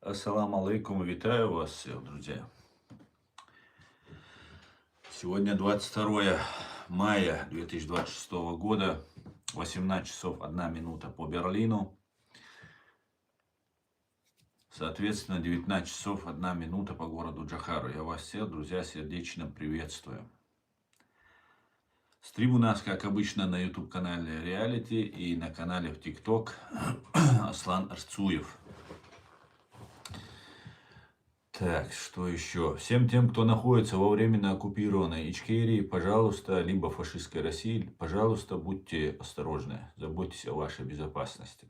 Ассаламу алейкум, витаю вас всех, друзья. Сегодня 22 мая 2026 года, 18 часов 1 минута по Берлину. Соответственно, 19 часов 1 минута по городу Джохару. Я вас всех, друзья, сердечно приветствую. Стрим у нас, как обычно, на YouTube-канале Reality и на канале в TikTok Аслан Арцуев. Так, что еще? Всем тем, кто находится во временно оккупированной Ичкерии, пожалуйста, либо фашистской России, пожалуйста, будьте осторожны, заботьтесь о вашей безопасности.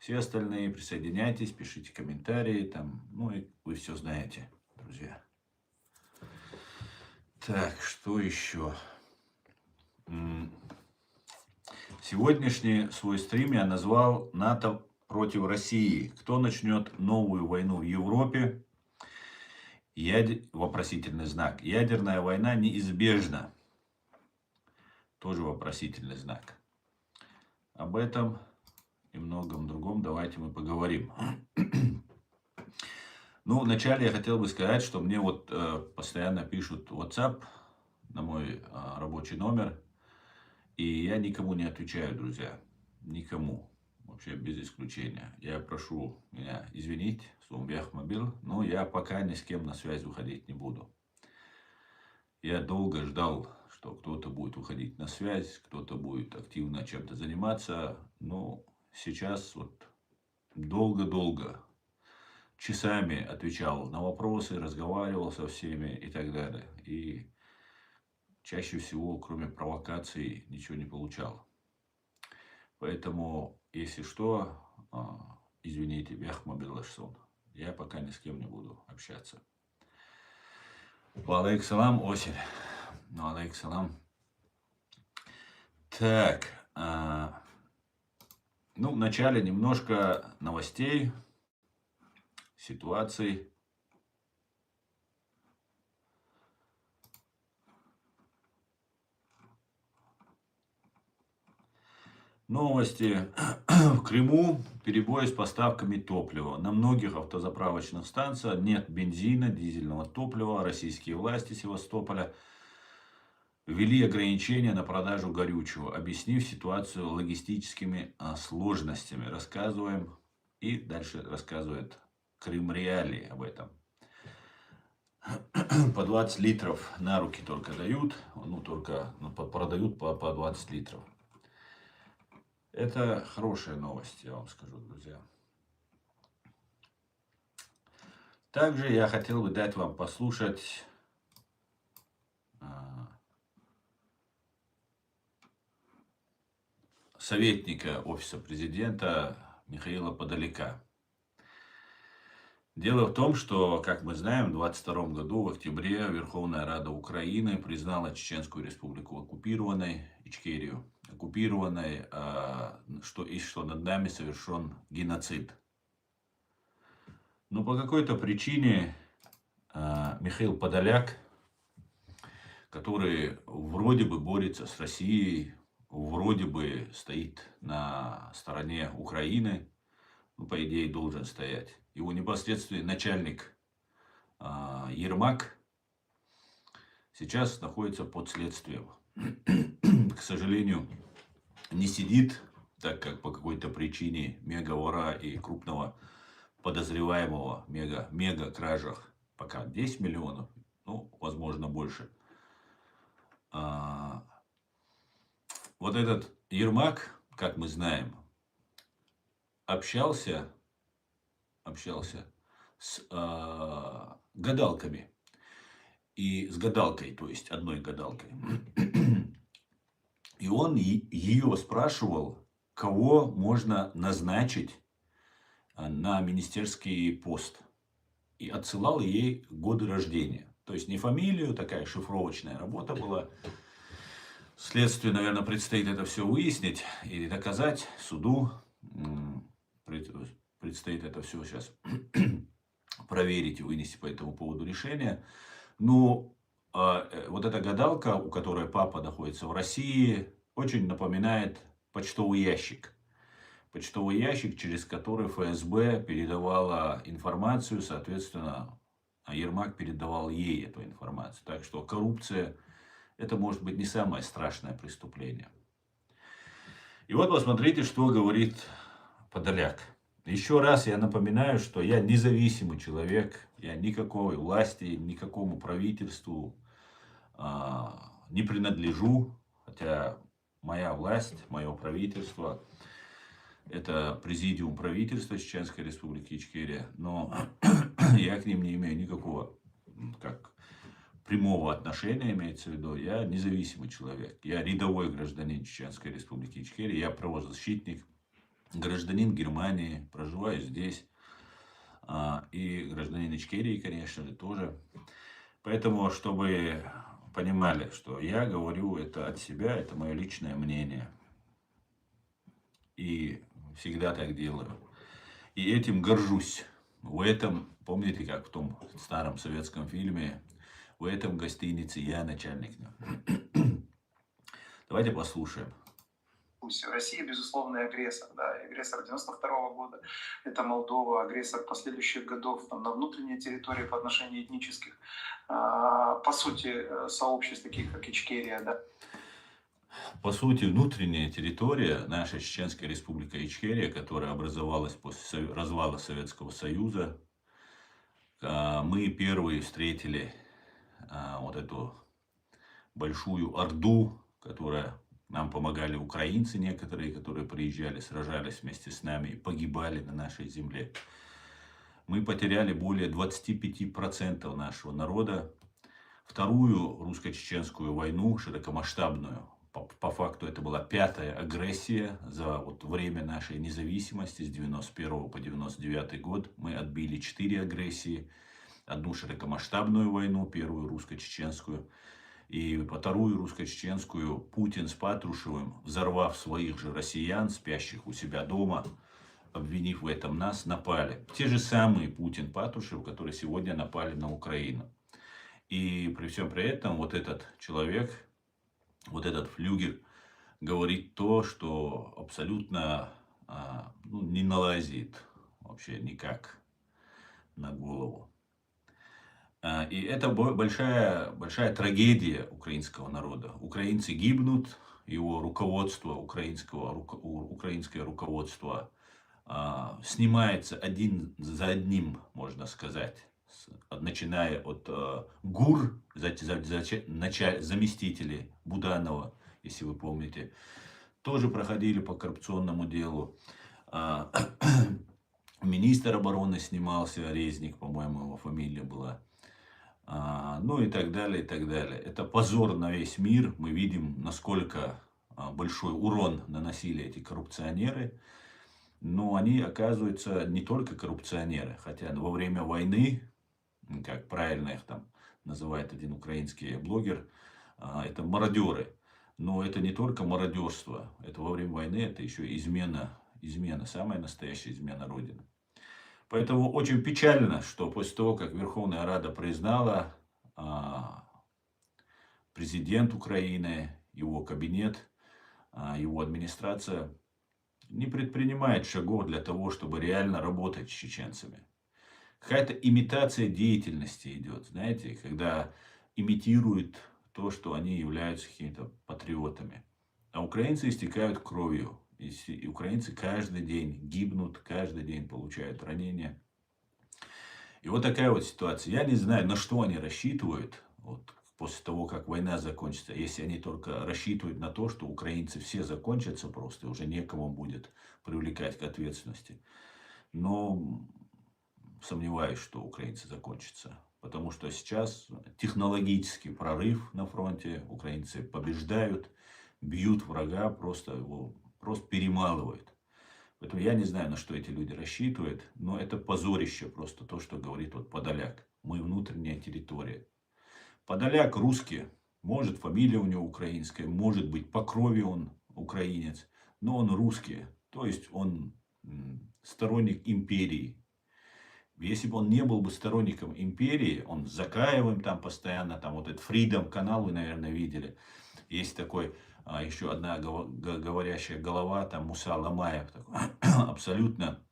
Все остальные присоединяйтесь, пишите комментарии, там, ну и вы все знаете, друзья. Так, что еще? Сегодняшний свой стрим я назвал «НАТО против России». Кто начнет новую войну в Европе? Вопросительный знак. Ядерная война неизбежна. Тоже вопросительный знак. Об этом и многом другом давайте мы поговорим. Ну, вначале я хотел бы сказать, что мне вот постоянно пишут WhatsApp на мой рабочий номер. И я никому не отвечаю, друзья. Никому. Вообще без исключения. Я прошу меня извинить, Сумбяхмобил, но я пока ни с кем на связь выходить не буду. Я долго ждал, что кто-то будет выходить на связь, кто-то будет активно чем-то заниматься. Но сейчас вот долго-долго, часами отвечал на вопросы, разговаривал со всеми и так далее. И чаще всего, кроме провокаций, ничего не получал. Поэтому, если что, извините, Бяхмобилашсон, я пока ни с кем не буду общаться. Валейк салам, Осиль. Валейк салам. Так, ну, вначале немножко новостей, ситуаций. Новости. В Крыму перебои с поставками топлива. На многих автозаправочных станциях нет бензина, дизельного топлива. Российские власти Севастополя ввели ограничения на продажу горючего, объяснив ситуацию логистическими сложностями. Рассказываем. И дальше рассказывает Крым Реалии об этом. По 20 литров на руки только дают. Ну, только продают по 20 литров. Это хорошая новость, я вам скажу, друзья. Также я хотел бы дать вам послушать советника Офиса Президента Михаила Подоляка. Дело в том, что, как мы знаем, в 2022 году, в октябре, Верховная Рада Украины признала Чеченскую Республику оккупированной, Ичкерию, оккупированной, что над нами совершен геноцид. Но по какой-то причине Михаил Подоляк, который вроде бы борется с Россией, вроде бы стоит на стороне Украины, ну, по идее, должен стоять. Его непосредственный начальник Ермак сейчас находится под следствием. К сожалению, не сидит, так как по какой-то причине мегавора и крупного подозреваемого мега кражах пока 10 миллионов, ну, возможно, больше. Вот этот Ермак, как мы знаем, общался с гадалками. И с гадалкой, то есть одной гадалкой. И он ее спрашивал, кого можно назначить на министерский пост. И отсылал ей годы рождения. То есть не фамилию, такая шифровочная работа была. Следствию, наверное, предстоит это все выяснить и доказать суду. Предстоит это все сейчас проверить и вынести по этому поводу решение. Но вот эта гадалка, у которой папа находится в России, очень напоминает почтовый ящик. почтовый ящик, через который ФСБ передавала информацию, соответственно, а Ермак передавал ей эту информацию. Так что коррупция – это может быть не самое страшное преступление. И вот посмотрите, что говорит Подоляк. Еще раз я напоминаю, что я независимый человек, я никакой власти, никакому правительству не принадлежу, хотя моя власть, мое правительство – это президиум правительства Чеченской Республики Ичкерия, но я к ним не имею никакого прямого отношения, имеется в виду. Я независимый человек, я рядовой гражданин Чеченской Республики Ичкерия, я правозащитник, гражданин Германии, проживаю здесь, и гражданин Ичкерии, конечно же, тоже. Поэтому, чтобы понимали, что я говорю это от себя, это мое личное мнение. И всегда так делаю. И этим горжусь. В этом, помните, как в том старом советском фильме, в этом гостинице я начальник. Давайте послушаем. Россия, безусловно, агрессор. Да, агрессор 92 года, это Молдова, агрессор последующих годов на внутренней территории по отношению этнических, по сути, сообществ, таких как Ичкерия. Да. По сути, внутренняя территория, наша Чеченская Республика Ичкерия, которая образовалась после развала Советского Союза, мы первые встретили вот эту большую орду, которая... Нам помогали украинцы некоторые, которые приезжали, сражались вместе с нами и погибали на нашей земле. Мы потеряли более 25% нашего народа. Вторую русско-чеченскую войну, широкомасштабную, по факту это была 5-я агрессия за время нашей независимости с 91 по 99 год. Мы отбили 4 агрессии. Одну широкомасштабную войну, первую русско-чеченскую. И вторую русско-чеченскую Путин с Патрушевым, взорвав своих же россиян, спящих у себя дома, обвинив в этом нас, напали. Те же самые Путин, Патрушев, которые сегодня напали на Украину. И при всем при этом вот этот человек, вот этот флюгер, говорит то, что абсолютно не налазит вообще никак на голову. И это большая трагедия украинского народа. Украинцы гибнут, его руководство, украинское руководство снимается один за одним, можно сказать, начиная от ГУР, заместителей Буданова, если вы помните, тоже проходили по коррупционному делу. Министр обороны снимался, Резник, по-моему, его фамилия была. Ну и так далее, и так далее. Это позор на весь мир. Мы видим, насколько большой урон наносили эти коррупционеры. Но они, оказываются, не только коррупционеры. Хотя во время войны, как правильно их там называет один украинский блогер, это мародеры. Но это не только мародерство. Это во время войны, это еще измена, самая настоящая измена Родины. Поэтому очень печально, что после того, как Верховная Рада признала, президент Украины, его кабинет, его администрация не предпринимает шагов для того, чтобы реально работать с чеченцами. Какая-то имитация деятельности идет, знаете, когда имитируют то, что они являются какими-то патриотами. А украинцы истекают кровью. И украинцы каждый день гибнут, каждый день получают ранения. И вот такая вот ситуация. Я не знаю, на что они рассчитывают после того, как война закончится. Если они только рассчитывают на то, что украинцы все закончатся просто, уже некому будет привлекать к ответственности. Но сомневаюсь, что украинцы закончатся. Потому что сейчас технологический прорыв на фронте. Украинцы побеждают, бьют врага, просто перемалывают. Поэтому я не знаю, на что эти люди рассчитывают, но это позорище просто то, что говорит Подоляк. Мы внутренняя территория. Подоляк русский, может фамилия у него украинская, может быть по крови он украинец, но он русский, то есть он сторонник империи. Если бы он не был бы сторонником империи, он с Закаевым там постоянно, там вот этот Freedom канал вы, наверное, видели. Есть такой еще одна говорящая голова, там Муса Ламаев, такой, абсолютно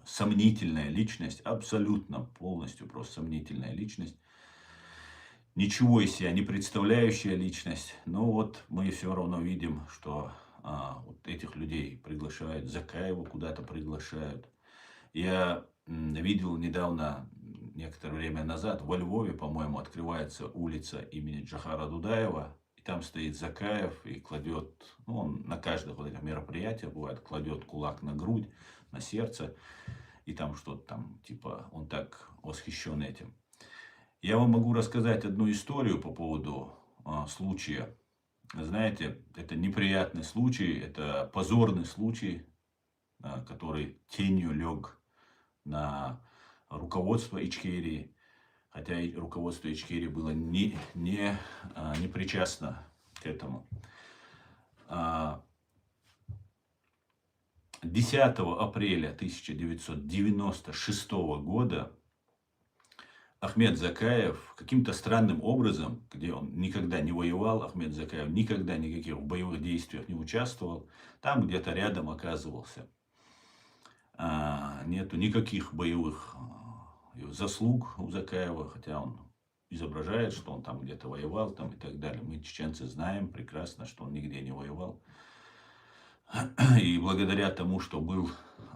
сомнительная личность, абсолютно полностью просто сомнительная личность, ничего из себя не представляющая личность. Но вот мы все равно видим, что вот этих людей приглашают, Закаева куда-то приглашают. Я видел недавно, некоторое время назад, во Львове, по-моему, открывается улица имени Джохара Дудаева. И там стоит Закаев и кладет, ну, он на каждое вот это мероприятие бывает, кладет кулак на грудь, на сердце. И там что-то там, типа, он так восхищен этим. Я вам могу рассказать одну историю по поводу случая. Знаете, это неприятный случай, это позорный случай, который тенью лег на руководство Ичкерии. Хотя и руководство Ичкерии было не причастно к этому. 10 апреля 1996 года Ахмед Закаев каким-то странным образом, где он никогда не воевал, Ахмед Закаев никогда никаких боевых действиях не участвовал, там где-то рядом оказывался. Нету никаких боевых заслуг у Закаева, хотя он изображает, что он там где-то воевал там, и так далее. Мы, чеченцы, знаем прекрасно, что он нигде не воевал. И благодаря тому, что был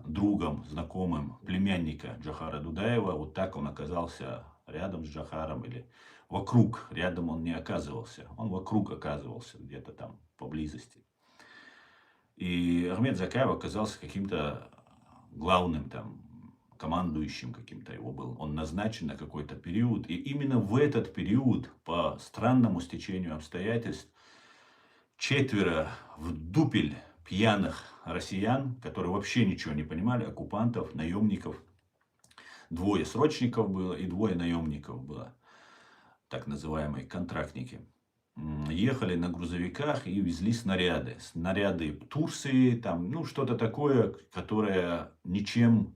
другом, знакомым племянника Джохара Дудаева, вот так он оказался рядом с Джохаром или вокруг. Рядом он не оказывался, он вокруг оказывался, где-то там поблизости. И Ахмед Закаев оказался каким-то главным там командующим каким-то его был. Он назначен на какой-то период. И именно в этот период, по странному стечению обстоятельств, 4 в дупель пьяных россиян, которые вообще ничего не понимали, оккупантов, наемников. 2 срочников было и 2 наемников было, так называемые контрактники. Ехали на грузовиках и везли снаряды. Снаряды Турции, там, ну, что-то такое, которое ничем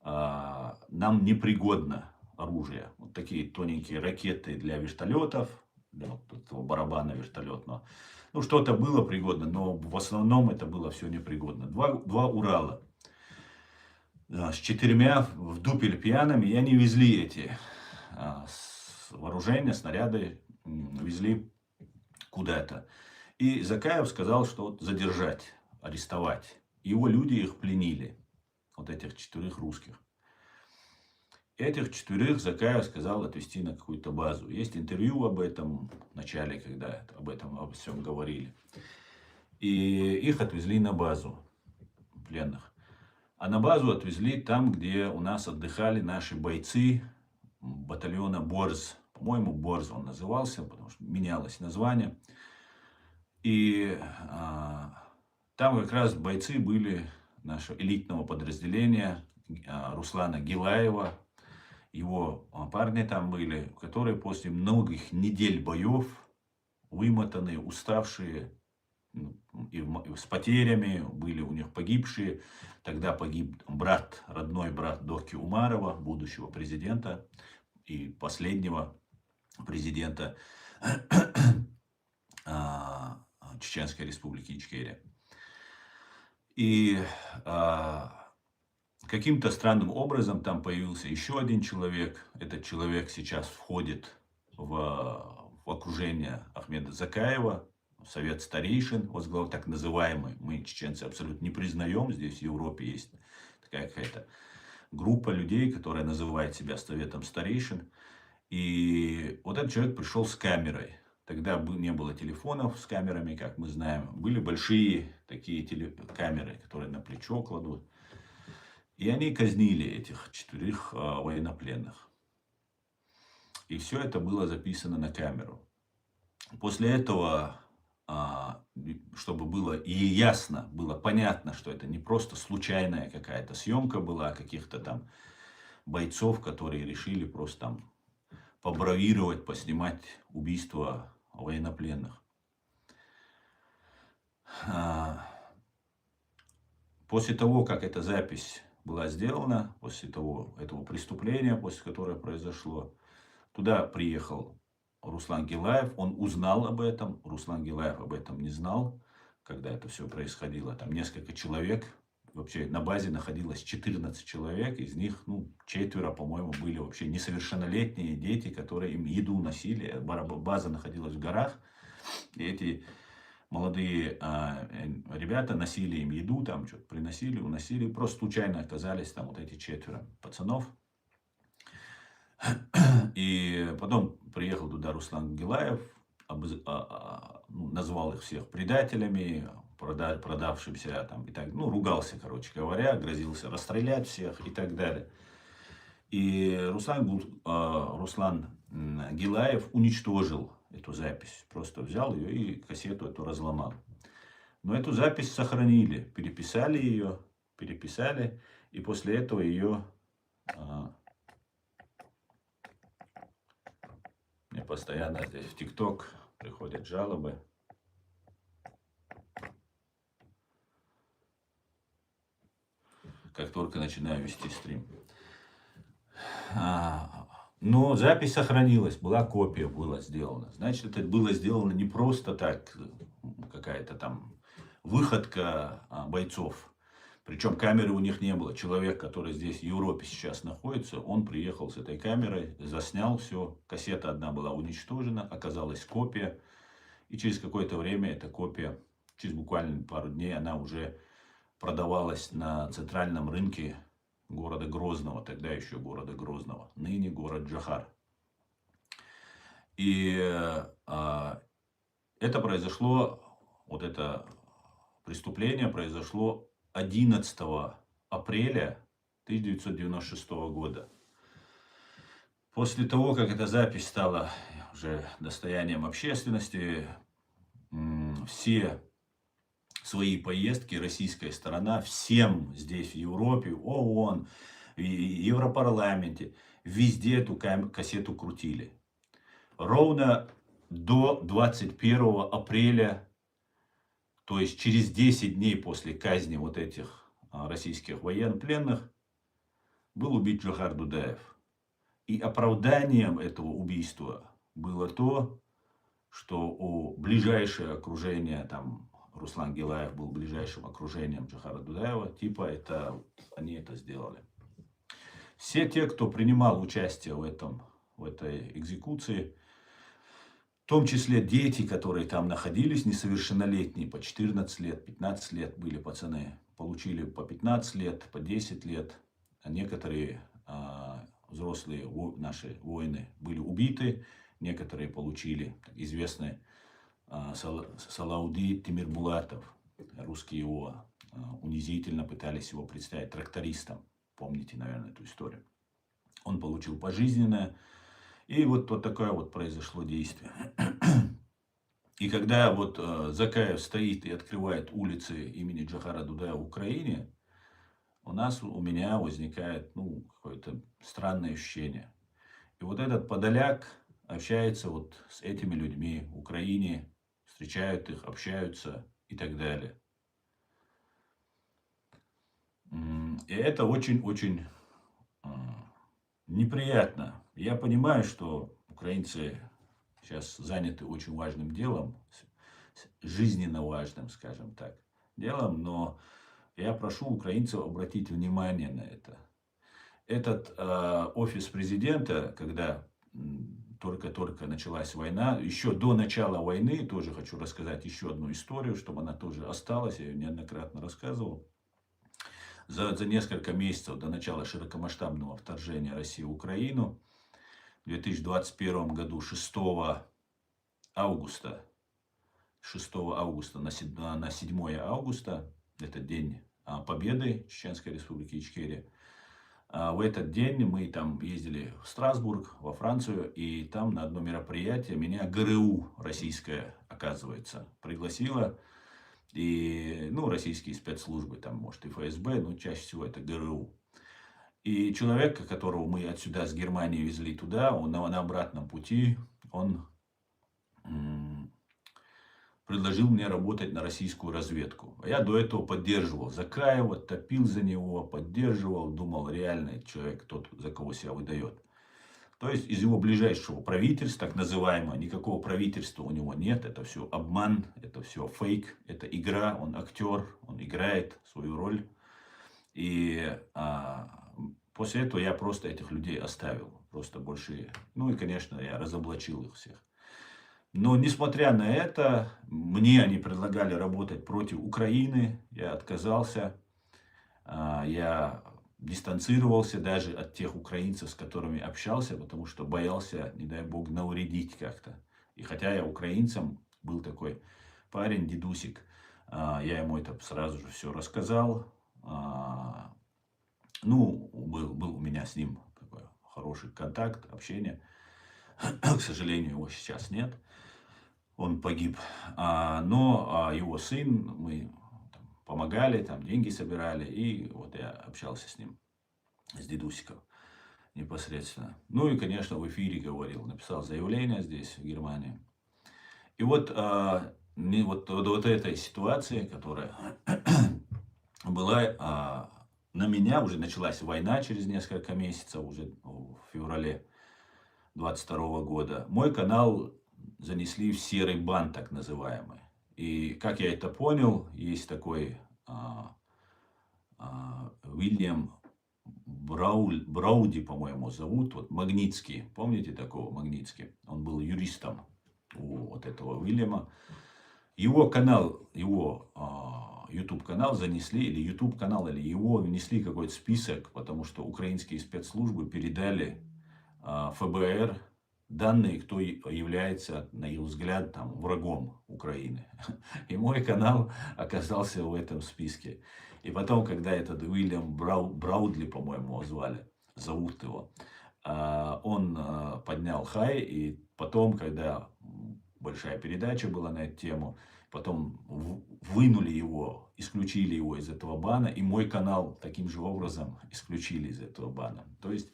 нам не пригодно оружие. Вот такие тоненькие ракеты для вертолетов, для вот этого барабана вертолетного. Ну, что-то было пригодно, но в основном это было все непригодно. 2 Урала с 4 в дупель пьяными, и они везли эти вооружения, снаряды, везли куда-то. И Закаев сказал, что задержать, арестовать. Его люди их пленили, вот этих 4 русских. Этих 4 Закаев сказал отвезти на какую-то базу. Есть интервью об этом в начале, когда обо всем говорили. И их отвезли на базу пленных. А на базу отвезли там, где у нас отдыхали наши бойцы батальона Борз. По-моему, Борз он назывался, потому что менялось название. И там как раз бойцы были нашего элитного подразделения Руслана Гилаева. Его парни там были, которые после многих недель боев, вымотанные, уставшие, и с потерями, были у них погибшие. Тогда погиб брат, родной брат Доки Умарова, будущего президента и последнего президента Чеченской республики Ичкерия. И каким-то странным образом там появился еще один человек. Этот человек сейчас входит в окружение Ахмеда Закаева, совет старейшин, так называемый. Мы, чеченцы, абсолютно не признаем. Здесь в Европе есть такая какая-то группа людей, которая называет себя советом старейшин. И вот этот человек пришел с камерой. Тогда не было телефонов с камерами, как мы знаем. Были большие такие камеры, которые на плечо кладут. И они казнили этих 4 военнопленных. И все это было записано на камеру. После этого, чтобы было и ясно, было понятно, что это не просто случайная какая-то съемка была каких-то там бойцов, которые решили просто там побравировать, поснимать убийство военнопленных. После того, как эта запись была сделана, после этого преступления, после которого произошло, туда приехал Руслан Гилаев, он узнал об этом, Руслан Гилаев об этом не знал, когда это все происходило. Там несколько человек, вообще на базе находилось 14 человек, из них, ну, четверо, по-моему, были вообще несовершеннолетние дети, которые им еду носили. База находилась в горах, и эти молодые ребята носили им еду, там что-то приносили, уносили, просто случайно оказались там вот эти четверо пацанов. И потом приехал туда Руслан Гилаев, ну, назвал их всех предателями, продавшимся там и так, ну, ругался, короче говоря, грозился расстрелять всех и так далее. И Руслан Гилаев уничтожил эту запись, просто взял ее и кассету эту разломал. Но эту запись сохранили, переписали ее, и после этого ее мне постоянно здесь в ТикТок приходят жалобы. Как только начинаю вести стрим. Но запись сохранилась, была копия, была сделана. Значит, это было сделано не просто так, какая-то там выходка бойцов. Причем камеры у них не было. Человек, который здесь в Европе сейчас находится, он приехал с этой камерой, заснял все. Кассета одна была уничтожена, оказалась копия. И через какое-то время эта копия, через буквально пару дней, она уже продавалась на центральном рынке города Грозного, тогда еще города Грозного, ныне город Джохар. И это произошло, вот это преступление произошло 11 апреля 1996 года. После того, как эта запись стала уже достоянием общественности, все свои поездки российская сторона всем здесь в Европе, ООН, в Европарламенте, везде эту кассету крутили. Ровно до 21 апреля, то есть через 10 дней после казни вот этих российских военнопленных, был убит Джохар Дудаев. И оправданием этого убийства было то, что у ближайшее окружение, там Руслан Гилаев был ближайшим окружением Джохара Дудаева, типа они это сделали. Все те, кто принимал участие в этой экзекуции, в том числе дети, которые там находились, несовершеннолетние, по 14 лет, 15 лет были пацаны, получили по 15 лет, по 10 лет, а некоторые взрослые наши воины были убиты, некоторые получили, известный Салаудин Тимирбулатов, русские его унизительно пытались его представить трактористом, помните, наверное, эту историю. Он получил пожизненное, и вот такое вот произошло действие. И когда вот Закаев стоит и открывает улицы имени Джохара Дудаева в Украине, у меня возникает, ну, какое-то странное ощущение. И вот этот подоляк общается вот с этими людьми в Украине, встречают их, общаются и так далее. И это очень-очень неприятно. Я понимаю, что украинцы сейчас заняты очень важным делом, жизненно важным, скажем так, делом, но я прошу украинцев обратить внимание на это. Этот офис президента, когда только-только началась война, еще до начала войны, тоже хочу рассказать еще одну историю, чтобы она тоже осталась, я ее неоднократно рассказывал. За несколько месяцев до начала широкомасштабного вторжения России в Украину, в 2021 году 6 августа на 7 августа, это день Победы Чеченской Республики Ичкерия. В этот день мы там ездили в Страсбург, во Францию, и там на одно мероприятие меня ГРУ российская, оказывается, пригласила. И, ну, российские спецслужбы, там, может, и ФСБ, но чаще всего это ГРУ. И человека, которого мы отсюда с Германии везли туда, он на обратном пути, он предложил мне работать на российскую разведку. А я до этого поддерживал Закаева, топил за него, поддерживал, думал, реальный человек, тот, за кого себя выдает. То есть из его ближайшего правительства, так называемого, никакого правительства у него нет. Это все обман, это все фейк, это игра, он актер, он играет свою роль. И после этого я просто этих людей оставил. Просто больше... Ну и, конечно, я разоблачил их всех. Но, несмотря на это, мне они предлагали работать против Украины. Я отказался. Я дистанцировался даже от тех украинцев, с которыми общался, потому что боялся, не дай бог, навредить как-то. И хотя я украинцам был такой парень, дедусик, я ему это сразу же все рассказал. Ну, был у меня с ним такой хороший контакт, общение. К сожалению, его сейчас нет. Он погиб. Но его сын, мы помогали, там деньги собирали. И вот я общался с ним, с дедусиком непосредственно. Ну и, конечно, в эфире говорил, написал заявление здесь, в Германии. И вот, вот этой ситуации, которая была, на меня уже началась война через несколько месяцев, уже в феврале 22 года. Мой канал занесли в серый бан, так называемый. И как я это понял, есть такой Уильям Брауди, по-моему, зовут, вот Магнитский, помните такого Магнитский? Он был юристом у вот этого Уильяма. Его канал, его YouTube канал занесли, или YouTube канал, или его внесли какой-то список, потому что украинские спецслужбы передали ФБР данные, кто является, на их взгляд, там, врагом Украины. И мой канал оказался в этом списке. И потом, когда этот Уильям Браудли, по-моему, зовут его, он поднял хай, и потом, когда большая передача была на эту тему, потом вынули его, исключили его из этого бана, и мой канал таким же образом исключили из этого бана. То есть,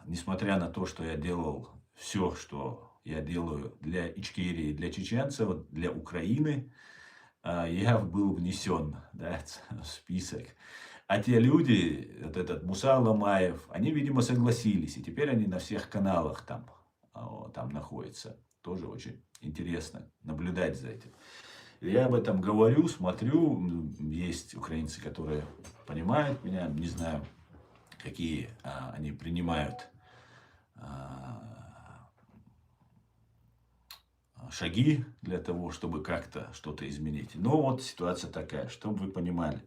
несмотря на то, что я делал все, что я делаю для Ичкерии, для чеченцев, для Украины, я был внесен, да, в список. А те люди, вот этот Муса Ламаев, они, видимо, согласились. И теперь они на всех каналах там находятся. Тоже очень интересно наблюдать за этим. Я об этом говорю, смотрю. Есть украинцы, которые понимают меня. Не знаю, какие они принимают шаги для того, чтобы как-то что-то изменить. Но вот ситуация такая, чтобы вы понимали.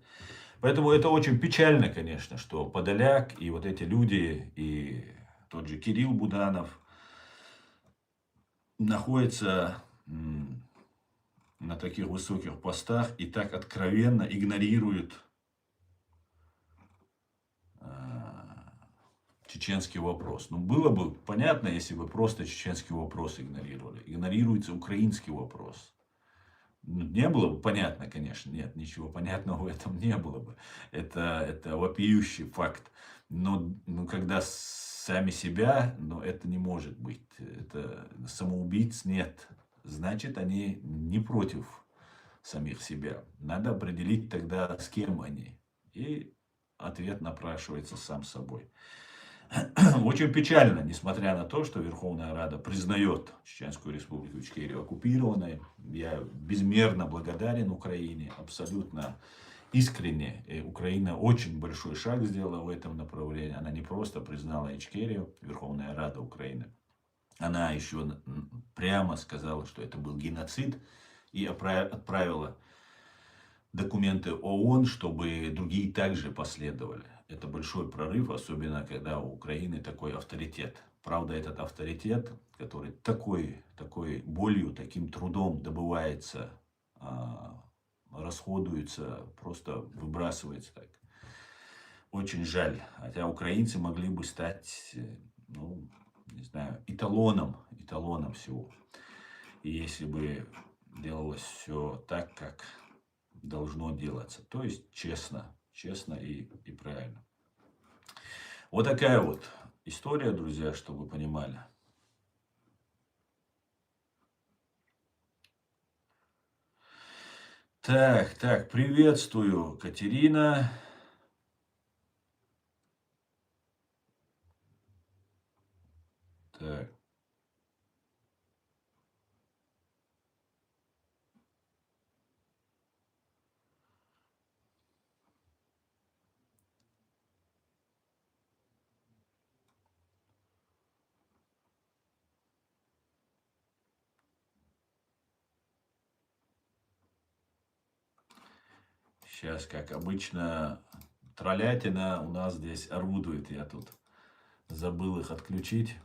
Поэтому это очень печально, конечно, что Подоляк и вот эти люди, и тот же Кирилл Буданов находятся на таких высоких постах и так откровенно игнорируют чеченский вопрос. Ну, было бы понятно, если бы просто чеченский вопрос игнорировали. Игнорируется украинский вопрос. Не было бы понятно, конечно. Нет, ничего понятного в этом не было бы. Это вопиющий факт. Но когда сами себя, но это не может быть. Это самоубийц нет. Значит, они не против самих себя. Надо определить тогда, с кем они. И ответ напрашивается сам собой. Очень печально, несмотря на то, что Верховная Рада признает Чеченскую Республику Ичкерию оккупированной. Я безмерно благодарен Украине, абсолютно искренне. И Украина очень большой шаг сделала в этом направлении. Она не просто признала Ичкерию, Верховная Рада Украины. Она еще прямо сказала, что это был геноцид, и отправила документы ООН, чтобы другие также последовали. Это большой прорыв, особенно когда у Украины такой авторитет. Правда, этот авторитет, который такой болью, таким трудом добывается, расходуется, просто выбрасывается так. Очень жаль. Хотя украинцы могли бы стать, ну, не знаю, эталоном всего. И если бы делалось все так, как должно делаться. То есть честно и правильно. Вот такая вот история, друзья, чтобы вы понимали. Так, приветствую, Катерина. Сейчас, как обычно, троллятина у нас здесь орудует. Я тут забыл их отключить.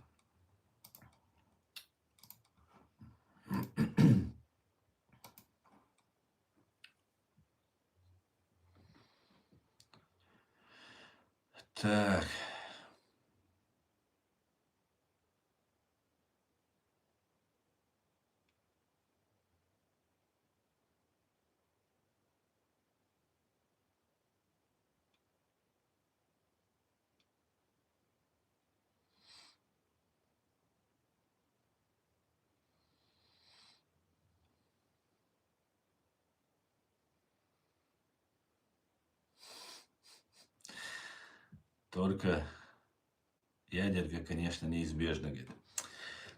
Так. Только ядерка, конечно, неизбежна, говорит.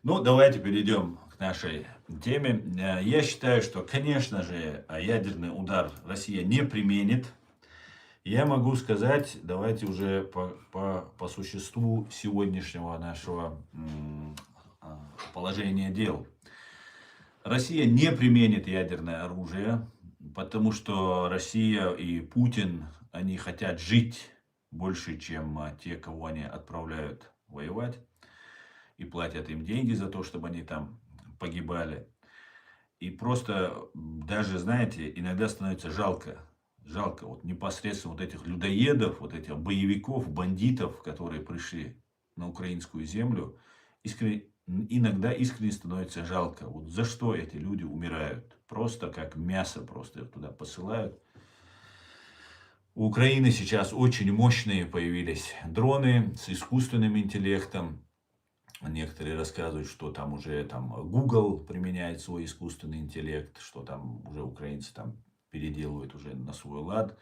Ну, давайте перейдем к нашей теме. Я считаю, что, конечно же, ядерный удар Россия не применит. Я могу сказать, давайте уже по существу сегодняшнего нашего положения дел. Россия не применит ядерное оружие, потому что Россия и Путин, они хотят жить больше, чем те, кого они отправляют воевать, и платят им деньги за то, чтобы они там погибали. И просто даже, знаете, иногда становится жалко вот непосредственно вот этих людоедов, вот этих боевиков, бандитов, которые пришли на украинскую землю. Иногда искренне становится жалко. Вот за что эти люди умирают? Просто как мясо, просто их туда посылают. У Украины сейчас очень мощные появились дроны с искусственным интеллектом. Некоторые рассказывают, что там уже Google применяет свой искусственный интеллект, что там уже украинцы там переделывают уже на свой лад.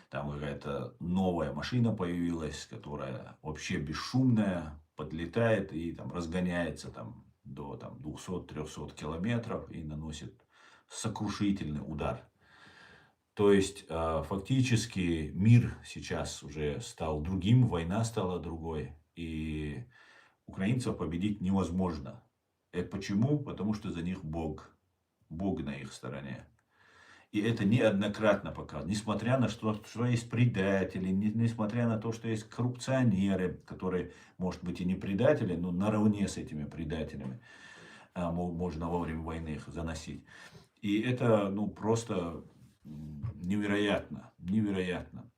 Там какая-то новая машина появилась, которая вообще бесшумная, подлетает и там разгоняется там до 200-300 километров и наносит сокрушительный удар. То есть фактически мир сейчас уже стал другим, война стала другой. И украинцев победить невозможно. Это почему? Потому что за них Бог. Бог на их стороне. И это неоднократно показано. Несмотря на что есть предатели, несмотря на то, что есть коррупционеры, которые, может быть, и не предатели, но наравне с этими предателями можно во время войны их заносить. И это просто невероятно. Невероятно.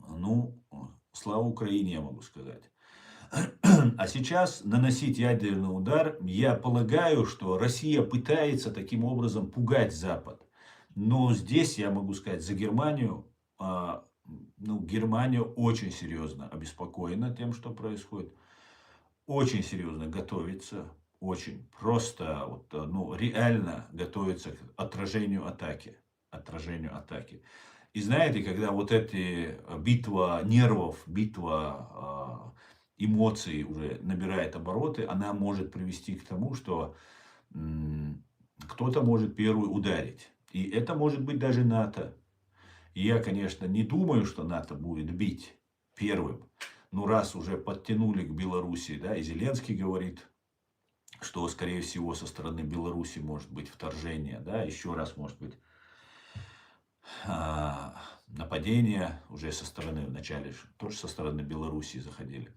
Ну, слава Украине, я могу сказать. А сейчас наносить ядерный удар, я полагаю, что Россия пытается таким образом пугать Запад. Но здесь я могу сказать за Германию, Германия очень серьезно обеспокоена тем, что происходит. Очень серьезно готовится, очень просто, реально готовится к отражению атаки. И знаете, когда вот эта битва нервов, битва эмоций уже набирает обороты, она может привести к тому, что кто-то может первый ударить. И это может быть даже НАТО. И я, конечно, не думаю, что НАТО будет бить первым. Но раз уже подтянули к Беларуси, да, и Зеленский говорит, что, скорее всего, со стороны Беларуси может быть вторжение, да, еще раз может быть нападение уже со стороны, вначале тоже со стороны Беларуси заходили.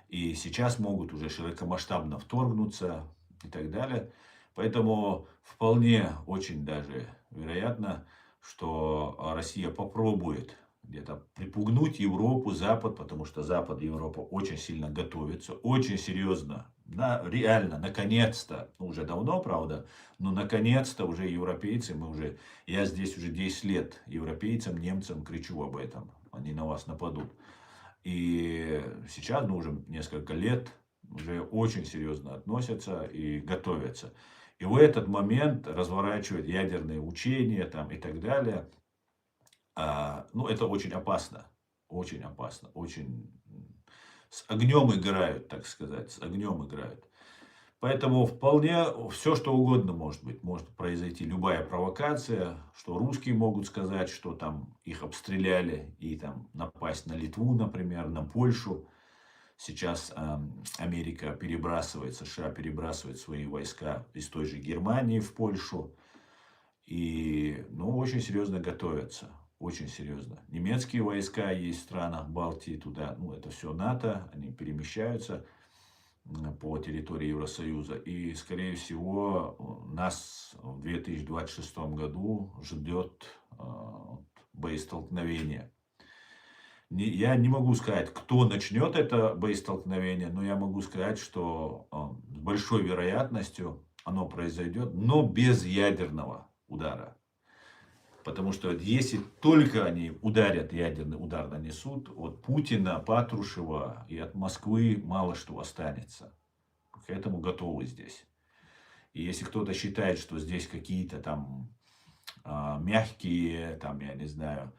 И сейчас могут уже широкомасштабно вторгнуться и так далее. Поэтому вполне очень даже вероятно, что Россия попробует где-то припугнуть Европу, Запад, потому что Запад и Европа очень сильно готовятся, очень серьезно, реально, наконец-то, уже давно, правда, но наконец-то уже европейцы, я здесь уже 10 лет европейцам, немцам кричу об этом, они на вас нападут. И сейчас, уже несколько лет, уже очень серьезно относятся и готовятся. И в этот момент разворачивают ядерные учения и так далее. Это очень опасно. Очень опасно. Очень с огнем играют, так сказать. С огнем играют. Поэтому вполне все, что угодно может быть. Может произойти любая провокация, что русские могут сказать, что там их обстреляли и напасть на Литву, например, на Польшу. Сейчас Америка перебрасывает, США перебрасывает свои войска из той же Германии в Польшу. И, ну, очень серьезно готовятся. Очень серьезно. Немецкие войска есть в странах Балтии туда. Ну, это все НАТО. Они перемещаются по территории Евросоюза. И, скорее всего, нас в 2026 году ждет боестолкновение. Я не могу сказать, кто начнет это боестолкновение, но я могу сказать, что с большой вероятностью оно произойдет, но без ядерного удара. Потому что если только они ударят, ядерный удар нанесут, от Путина, Патрушева и от Москвы мало что останется. К этому готовы здесь. И если кто-то считает, что здесь какие-то там мягкие, там, я не знаю,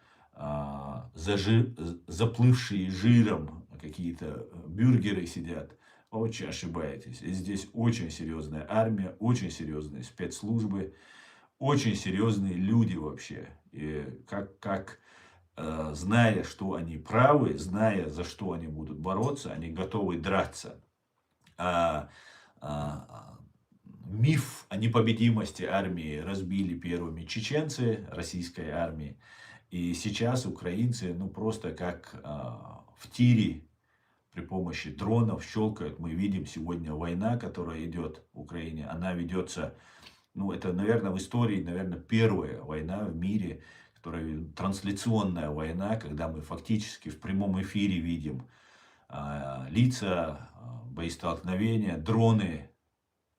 заплывшие жиром какие-то бюргеры сидят, очень ошибаетесь. И здесь очень серьезная армия, очень серьезные спецслужбы, очень серьезные люди вообще. И зная, что они правы, зная, за что они будут бороться, они готовы драться. Миф о непобедимости армии разбили первыми чеченцы российской армии. И сейчас украинцы, ну, просто как в тире при помощи дронов щелкают. Мы видим сегодня война, которая идет в Украине. Она ведется, ну, это, наверное, в истории, наверное, первая война в мире, которая трансляционная война, когда мы фактически в прямом эфире видим лица, боестолкновения, дроны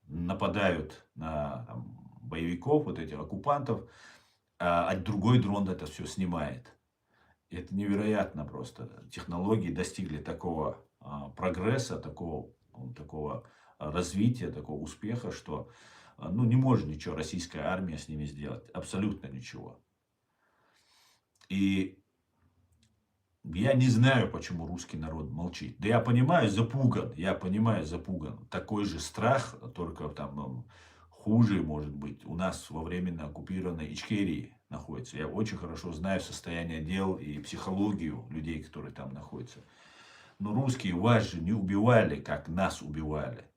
нападают на там, боевиков, вот этих оккупантов, а другой дрон это все снимает. Это невероятно просто. Технологии достигли такого прогресса, такого развития, такого успеха, что ну, не может ничего российская армия с ними сделать. Абсолютно ничего. И я не знаю, почему русский народ молчит. Да я понимаю, запуган. Я понимаю, запуган. Такой же страх, только там хуже, может быть, у нас во временно оккупированной Ичкерии находится. Я очень хорошо знаю состояние дел и психологию людей, которые там находятся. Но русские вас же не убивали, как нас убивали.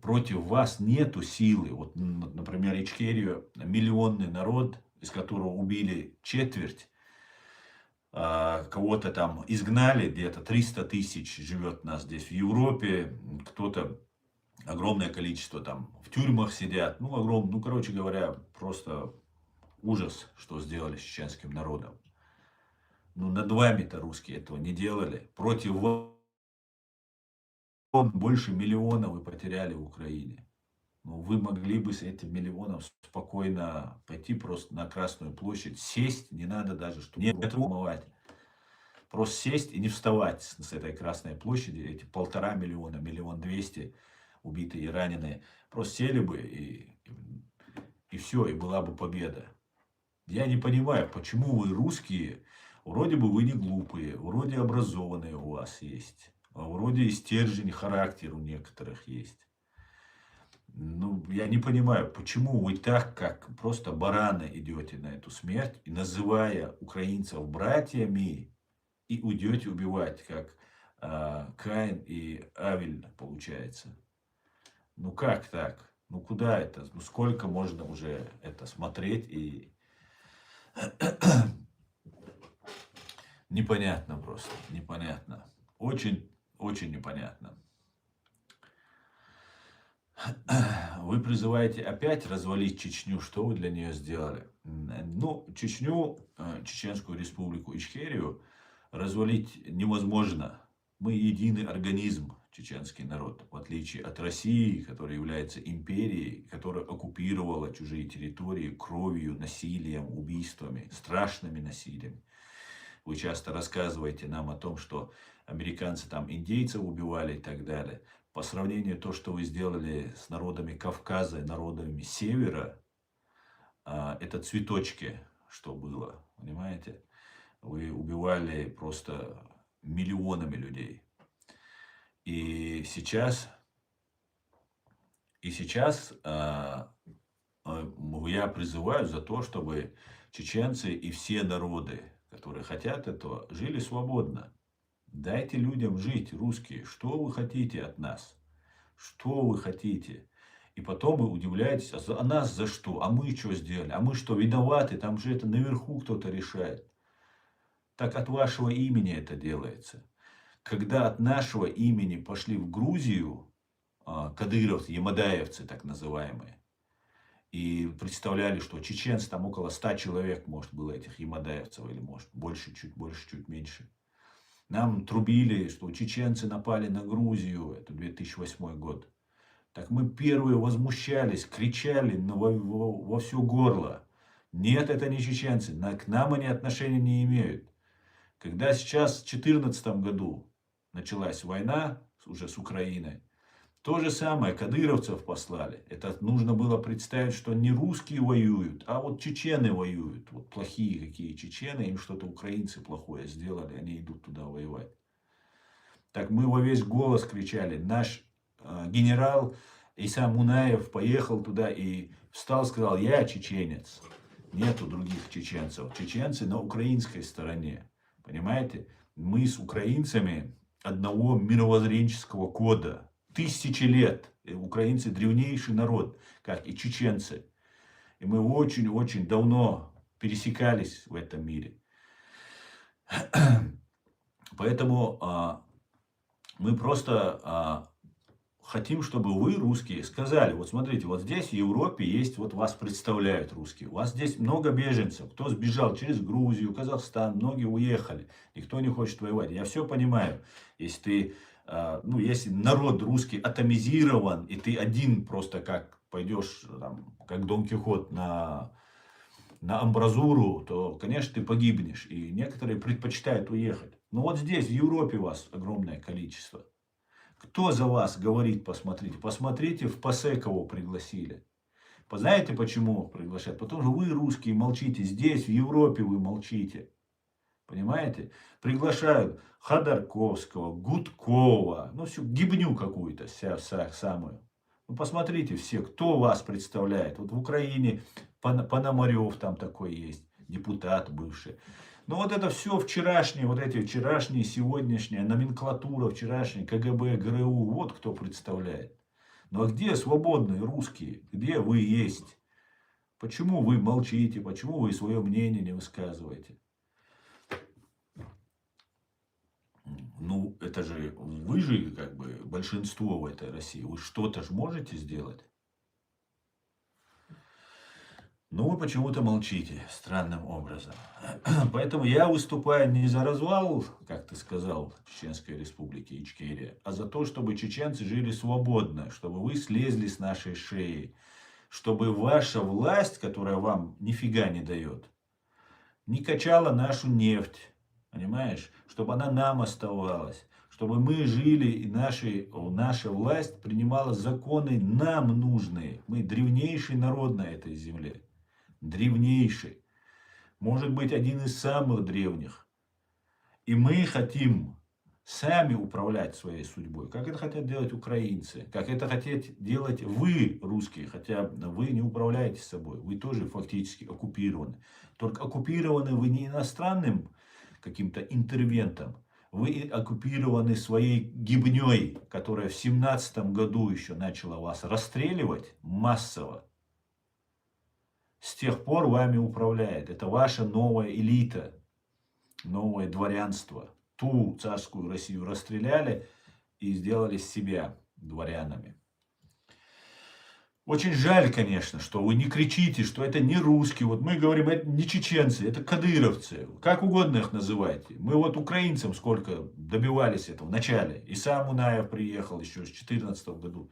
Против вас нету силы. Вот, например, Ичкерию миллионный народ, из которого убили четверть. Кого-то там изгнали, где-то 300 тысяч живет у нас здесь в Европе, кто-то, огромное количество там в тюрьмах сидят, ну, ну, короче говоря, просто ужас, что сделали с чеченским народом. Ну, над вами-то русские этого не делали. Против вас больше миллиона вы потеряли в Украине. Ну, вы могли бы с этим миллионом спокойно пойти просто на Красную площадь, сесть, не надо даже, что не умывать. Просто сесть и не вставать с этой Красной площади, эти 1,5 миллиона, 1,2 миллиона убитые и раненые, просто сели бы и все, и была бы победа. Я не понимаю, почему вы русские, вроде бы вы не глупые, вроде образованные у вас есть, вроде и стержень, характер у некоторых есть. Ну, я не понимаю, почему вы так, как просто бараны идете на эту смерть, и называя украинцев братьями, и уйдете убивать, как Каин и Авель, получается. Ну как так? Ну куда это? Ну сколько можно уже это смотреть и непонятно просто, непонятно. Очень, очень непонятно. Вы призываете опять развалить Чечню. Что вы для нее сделали? Ну, Чечню, Чеченскую республику Ичкерию развалить невозможно. Мы единый организм, чеченский народ, в отличие от России, которая является империей, которая оккупировала чужие территории кровью, насилием, убийствами, страшными насилиями. Вы часто рассказываете нам о том, что американцы там индейцев убивали и так далее. По сравнению с то, что вы сделали с народами Кавказа и народами Севера, это цветочки, что было, понимаете? Вы убивали просто миллионами людей. И сейчас я призываю за то, чтобы чеченцы и все народы, которые хотят этого, жили свободно. Дайте людям жить, русские. Что вы хотите от нас? Что вы хотите? И потом вы удивляетесь, а нас за что? А мы что сделали? А мы что, виноваты? Там же это наверху кто-то решает. Так от вашего имени это делается. Когда от нашего имени пошли в Грузию кадыровцы, ямадаевцы так называемые, и представляли, что чеченцы, там около 100 человек, может, было этих ямадаевцев, или может больше, чуть меньше. Нам трубили, что чеченцы напали на Грузию, это 2008 год. Так мы первые возмущались, кричали во все горло. Нет, это не чеченцы, к нам они отношения не имеют. Когда сейчас в 2014 году началась война уже с Украиной, то же самое, кадыровцев послали. Это нужно было представить, что не русские воюют, а вот чечены воюют. Вот плохие какие чечены, им что-то украинцы плохое сделали, они идут туда воевать. Так мы во весь голос кричали. Наш генерал Иса Мунаев поехал туда и встал, сказал: я чеченец. Нету других чеченцев. Чеченцы на украинской стороне. Понимаете? Мы с украинцами одного мировоззренческого кода. Тысячи лет. Украинцы древнейший народ, как и чеченцы. И мы очень-очень давно пересекались в этом мире. Поэтому мы просто хотим, чтобы вы, русские, сказали: вот смотрите, вот здесь в Европе есть, вот вас представляют русские. У вас здесь много беженцев. Кто сбежал через Грузию, Казахстан, многие уехали. Никто не хочет воевать. Я все понимаю. Если ты, если народ русский атомизирован, и ты один просто как пойдешь, там, как Дон Кихот на амбразуру, то, конечно, ты погибнешь. И некоторые предпочитают уехать. Но вот здесь, в Европе, вас огромное количество. Кто за вас говорит, посмотрите? Посмотрите, в ПАСЕ кого пригласили. Знаете, почему приглашают? Потому что вы, русские, молчите. Здесь, в Европе, вы молчите. Понимаете? Приглашают Ходорковского, Гудкова, всю гибню какую-то самую. Посмотрите все, кто вас представляет. Вот в Украине Пономарев там такой есть, депутат бывший. Вот это все вчерашние, вчерашние, сегодняшняя номенклатура, вчерашняя КГБ, ГРУ, вот кто представляет. А где свободные русские? Где вы есть? Почему вы молчите? Почему вы свое мнение не высказываете? Это же вы же как бы большинство в этой России. Вы что-то же можете сделать? Но вы почему-то молчите странным образом. Поэтому я выступаю не за развал, как ты сказал, Чеченской Республики Ичкерия, а за то, чтобы чеченцы жили свободно, чтобы вы слезли с нашей шеи, чтобы ваша власть, которая вам нифига не дает, не качала нашу нефть, понимаешь, чтобы она нам оставалась, чтобы мы жили и наша власть принимала законы нам нужные. Мы древнейший народ на этой земле. Древнейший. Может быть, один из самых древних. И мы хотим сами управлять своей судьбой. Как это хотят делать украинцы. Как это хотят делать вы, русские. Хотя вы не управляете собой. Вы тоже фактически оккупированы. Только оккупированы вы не иностранным каким-то интервентом. Вы оккупированы своей гибней, которая в 17 году еще начала вас расстреливать массово. С тех пор вами управляет. Это ваша новая элита, новое дворянство. Ту царскую Россию расстреляли и сделали себя дворянами. Очень жаль, конечно, что вы не кричите, что это не русские. Вот мы говорим, это не чеченцы, это кадыровцы. Как угодно их называйте. Мы вот украинцам сколько добивались этого в начале. И сам Мунаев приехал еще в 2014 году.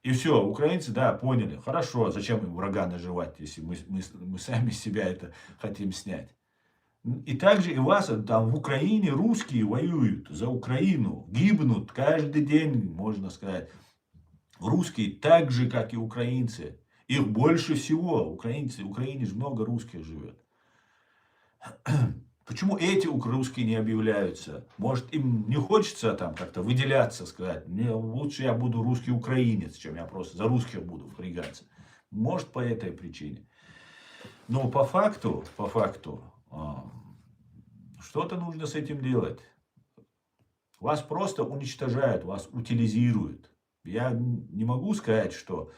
И все, украинцы, да, поняли. Хорошо, зачем им врага наживать, если мы сами себя это хотим снять. И также и вас там в Украине русские воюют за Украину. Гибнут каждый день, можно сказать. Русские так же, как и украинцы. Их больше всего. В Украине же много русских живет. Почему эти русские не объявляются? Может, им не хочется там как-то выделяться, сказать: мне лучше я буду русский украинец, чем я просто за русских буду впрягаться. Может, по этой причине. Но по факту, что-то нужно с этим делать. Вас просто уничтожают, вас утилизируют. Я не могу сказать, что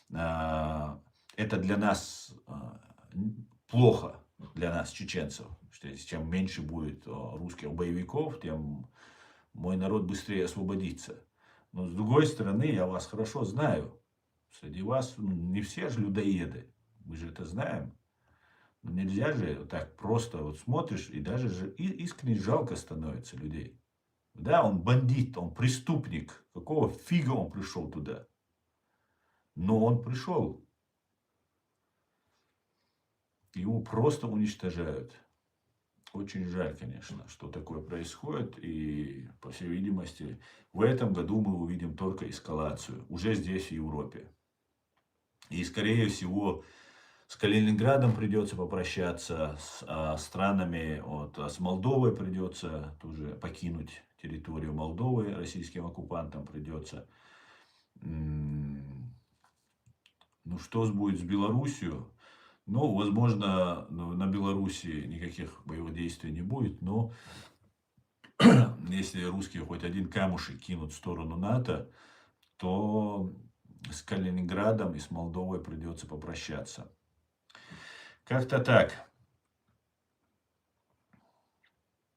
это для нас плохо, для нас, чеченцев. Что чем меньше будет русских боевиков, тем мой народ быстрее освободится. Но с другой стороны, я вас хорошо знаю. Среди вас не все же людоеды. Мы же это знаем. Но нельзя же вот так просто вот смотришь, и даже искренне жалко становится людей. Да, он бандит, он преступник. Какого фига он пришел туда? Но он пришел. Его просто уничтожают. Очень жаль, конечно, что такое происходит. И, по всей видимости, в этом году мы увидим только эскалацию. Уже здесь, в Европе. И, скорее всего, с Калининградом придется попрощаться, с странами, вот, с Молдовой придется тоже покинуть территорию Молдовы, российским оккупантам придется. Ну, что будет с Белоруссией? Ну, возможно, на Белоруссии никаких боевых действий не будет, но если русские хоть один камушек кинут в сторону НАТО, то с Калининградом и с Молдовой придется попрощаться. Как-то так.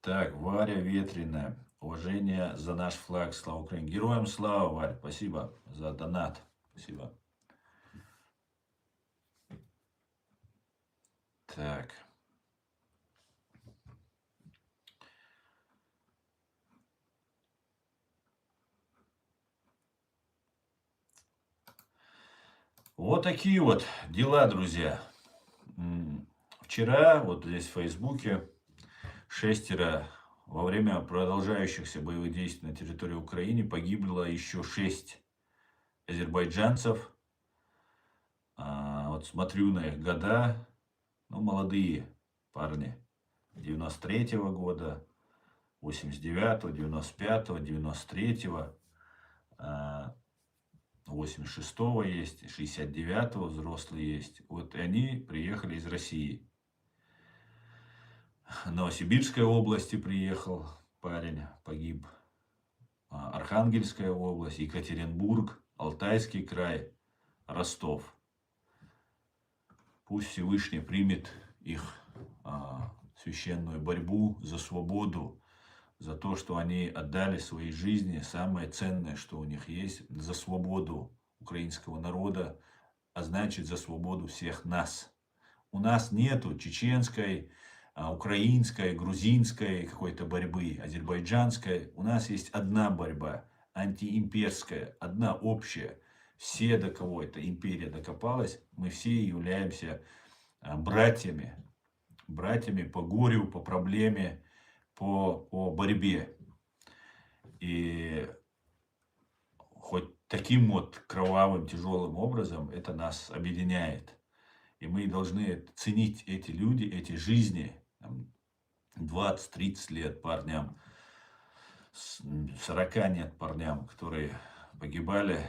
Так, Варя Ветреная. Уважение за наш флаг. Слава Украине. Героям слава, Варя. Спасибо за донат. Спасибо. Так. Вот такие вот дела, друзья. Вчера, вот здесь в Фейсбуке, 6 во время продолжающихся боевых действий на территории Украины погибло еще 6 азербайджанцев. Вот смотрю на их года. Ну, молодые парни. 93-го года, 89-го, 95-го, 93-го, 86-го есть, 69-го взрослые есть. Вот и они приехали из России. Новосибирской области приехал парень, погиб. Архангельская область, Екатеринбург, Алтайский край, Ростов. Пусть Всевышний примет их священную борьбу за свободу, за то, что они отдали свои жизни, самое ценное, что у них есть, за свободу украинского народа, а значит за свободу всех нас. У нас нету чеченской, украинской, грузинской какой-то борьбы, азербайджанской. У нас есть одна борьба, антиимперская, одна общая. Все, до кого эта империя докопалась, мы все являемся братьями. Братьями по горю, по проблеме, по борьбе. И хоть таким вот кровавым, тяжелым образом это нас объединяет. И мы должны ценить эти люди, эти жизни, 20-30 лет парням, 40 нет парням, которые погибали.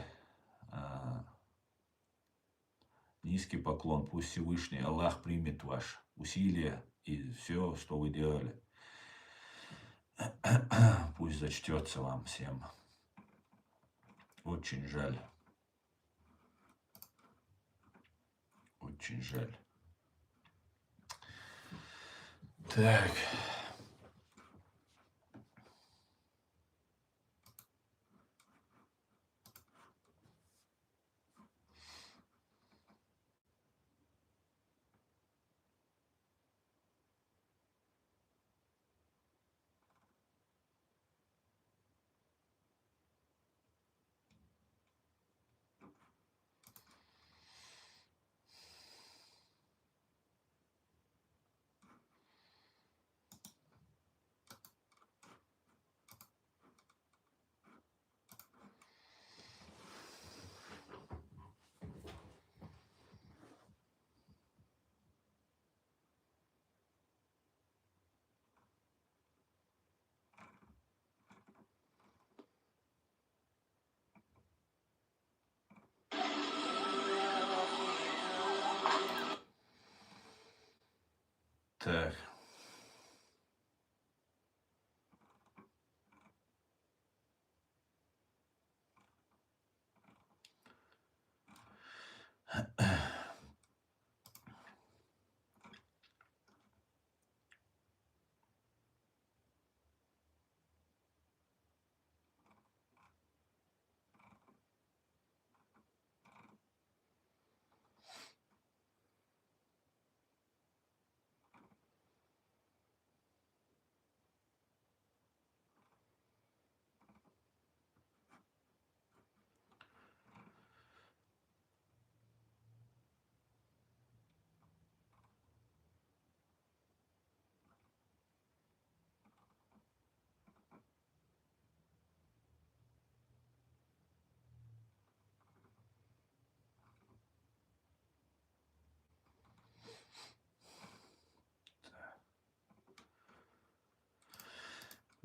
Низкий поклон, пусть Всевышний Аллах примет ваши усилия и все, что вы делали. Пусть зачтется вам всем. Очень жаль. Очень жаль. Так.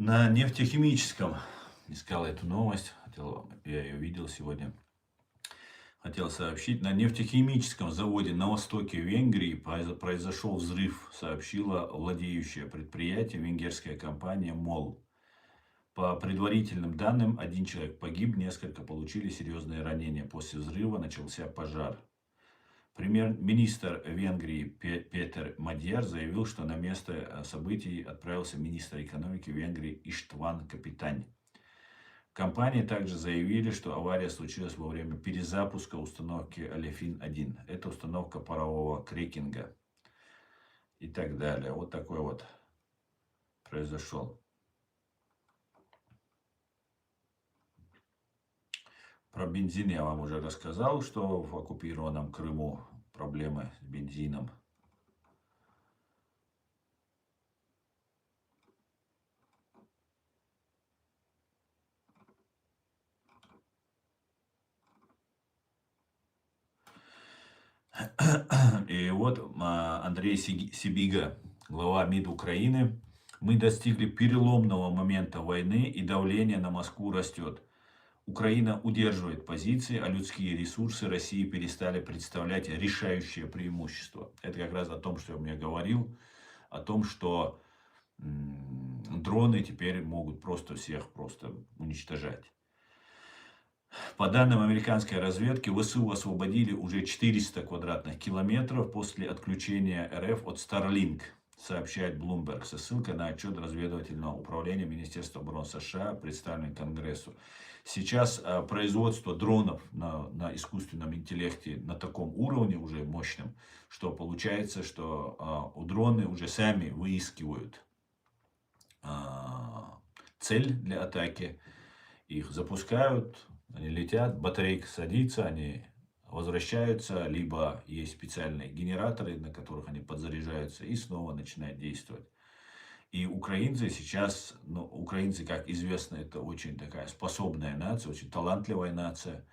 На нефтехимическом, искал эту новость, я ее видел сегодня, хотел сообщить, на нефтехимическом заводе на востоке Венгрии произошел взрыв, сообщила владеющая предприятием венгерская компания МОЛ. По предварительным данным, 1 человек погиб, несколько получили серьезные ранения. После взрыва начался пожар. Премьер-министр Венгрии Петер Мадьяр заявил, что на место событий отправился министр экономики Венгрии Иштван Капитань. Компании также заявили, что авария случилась во время перезапуска установки Алефин-1. Это установка парового крекинга и так далее. Вот такой вот произошел. Про бензин я вам уже рассказал, что в оккупированном Крыму проблемы с бензином. И вот Андрей Сибига, глава МИД Украины. Мы достигли переломного момента войны, и давление на Москву растет. Украина удерживает позиции, а людские ресурсы России перестали представлять решающее преимущество. Это как раз о том, что я мне говорил, о том, что дроны теперь могут просто всех уничтожать. По данным американской разведки, ВСУ освободили уже 400 квадратных километров после отключения РФ от Starlink, сообщает Bloomberg, со ссылкой на отчет разведывательного управления Министерства обороны США, представленный Конгрессу. Сейчас производство дронов на искусственном интеллекте на таком уровне уже мощном, что получается, что дроны уже сами выискивают цель для атаки, их запускают, они летят, батарейка садится, они возвращаются, либо есть специальные генераторы, на которых они подзаряжаются и снова начинают действовать. И украинцы сейчас, украинцы, как известно, это очень такая способная нация, очень талантливая нация.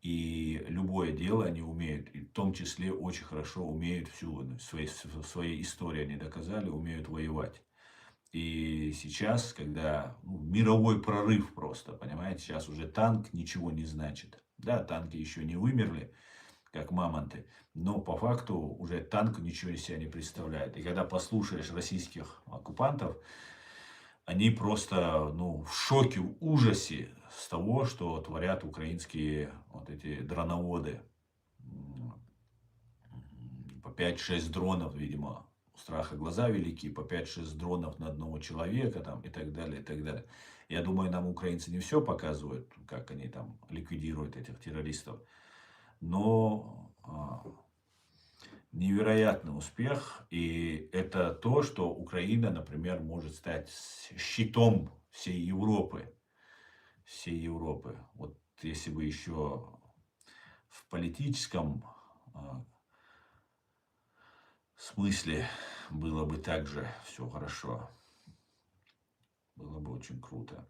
И любое дело они умеют, и в том числе очень хорошо умеют в своей истории они доказали, умеют воевать. И сейчас, когда мировой прорыв просто, понимаете, сейчас уже танк ничего не значит. Да, танки еще не вымерли, как мамонты, но по факту уже танк ничего из себя не представляет. И когда послушаешь российских оккупантов, они просто в шоке, в ужасе с того, что творят украинские вот эти дроноводы. По 5-6 дронов, видимо, страха глаза велики, по 5-6 дронов на одного человека там, и так далее, и так далее. Я думаю, нам украинцы не все показывают, как они там ликвидируют этих террористов. Но невероятный успех. И это то, что Украина, например, может стать щитом всей Европы. Всей Европы. Вот если бы еще в политическом смысле было бы также все хорошо. Было бы очень круто.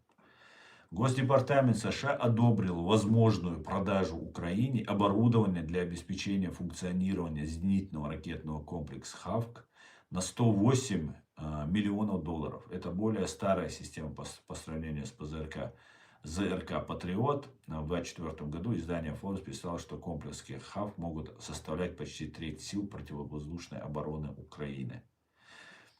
Госдепартамент США одобрил возможную продажу Украине оборудования для обеспечения функционирования зенитного ракетного комплекса «Хавк» на 108 миллионов долларов. Это более старая система по сравнению с ЗРК «Патриот». В 2024 году издание Forbes писало, что комплексы «Хавк» могут составлять почти треть сил противовоздушной обороны Украины.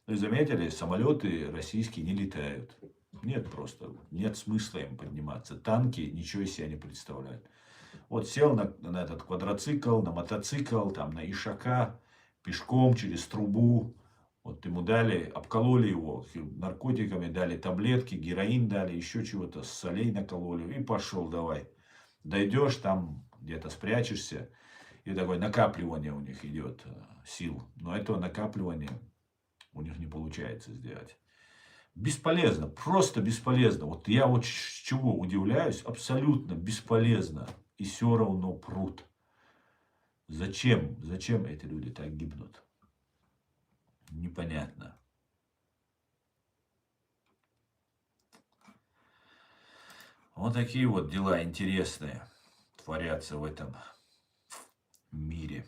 Вы заметили, самолеты российские не летают. Нет смысла им подниматься. Танки ничего из себя не представляют. Вот сел на этот квадроцикл, на мотоцикл, там, на ишака, пешком через трубу. Вот ему дали, обкололи его наркотиками, дали таблетки, героин дали, еще чего-то, солей накололи. И пошел давай. Дойдешь, там где-то спрячешься. И такое накапливание у них идет сил. Но этого накапливания у них не получается сделать. Бесполезно, просто бесполезно. Вот я вот с чего удивляюсь, абсолютно бесполезно. И все равно прут. Зачем эти люди так гибнут? Непонятно. Вот такие вот дела интересные творятся в этом мире.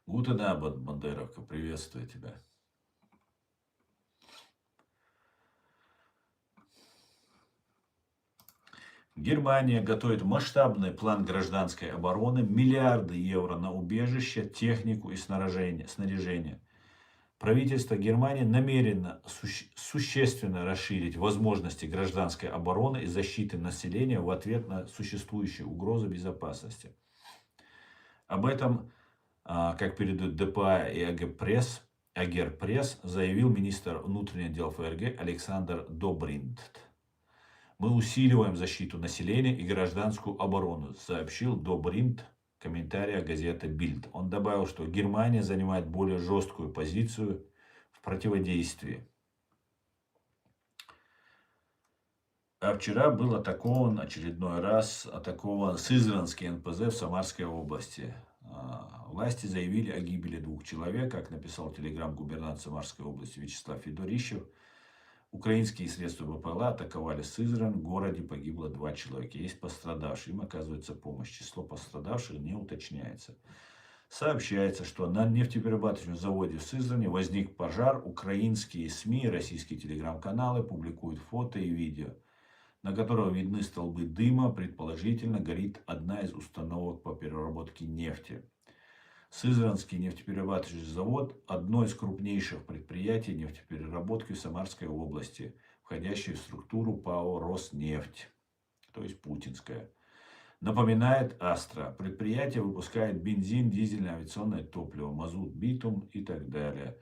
Guten Abend, Бандеровка, приветствую тебя. Германия готовит масштабный план гражданской обороны, миллиарды евро на убежища, технику и снаряжение. Правительство Германии намерено существенно расширить возможности гражданской обороны и защиты населения в ответ на существующие угрозы безопасности. Об этом, как передают ДПА и Агерпресс, заявил министр внутренних дел ФРГ Александр Добриндт. Мы усиливаем защиту населения и гражданскую оборону, сообщил Добриндт, комментария газеты Bild. Он добавил, что Германия занимает более жесткую позицию в противодействии. А вчера был атакован, очередной раз атакован Сызранский НПЗ в Самарской области. Власти заявили о гибели 2 человек, как написал телеграм-губернатор Самарской области Вячеслав Федорищев. Украинские средства БПЛА атаковали Сызрань, в городе погибло 2 человека. Есть пострадавшие, им оказывается помощь. Число пострадавших не уточняется. Сообщается, что на нефтеперерабатывающем заводе в Сызрани возник пожар. Украинские СМИ, российские телеграм-каналы публикуют фото и видео, на котором видны столбы дыма. Предположительно, горит одна из установок по переработке нефти. Сызранский нефтеперерабатывающий завод – одно из крупнейших предприятий нефтепереработки в Самарской области, входящее в структуру ПАО «Роснефть», то есть путинская. Напоминает Астра. Предприятие выпускает бензин, дизельное авиационное топливо, мазут, битум и так далее.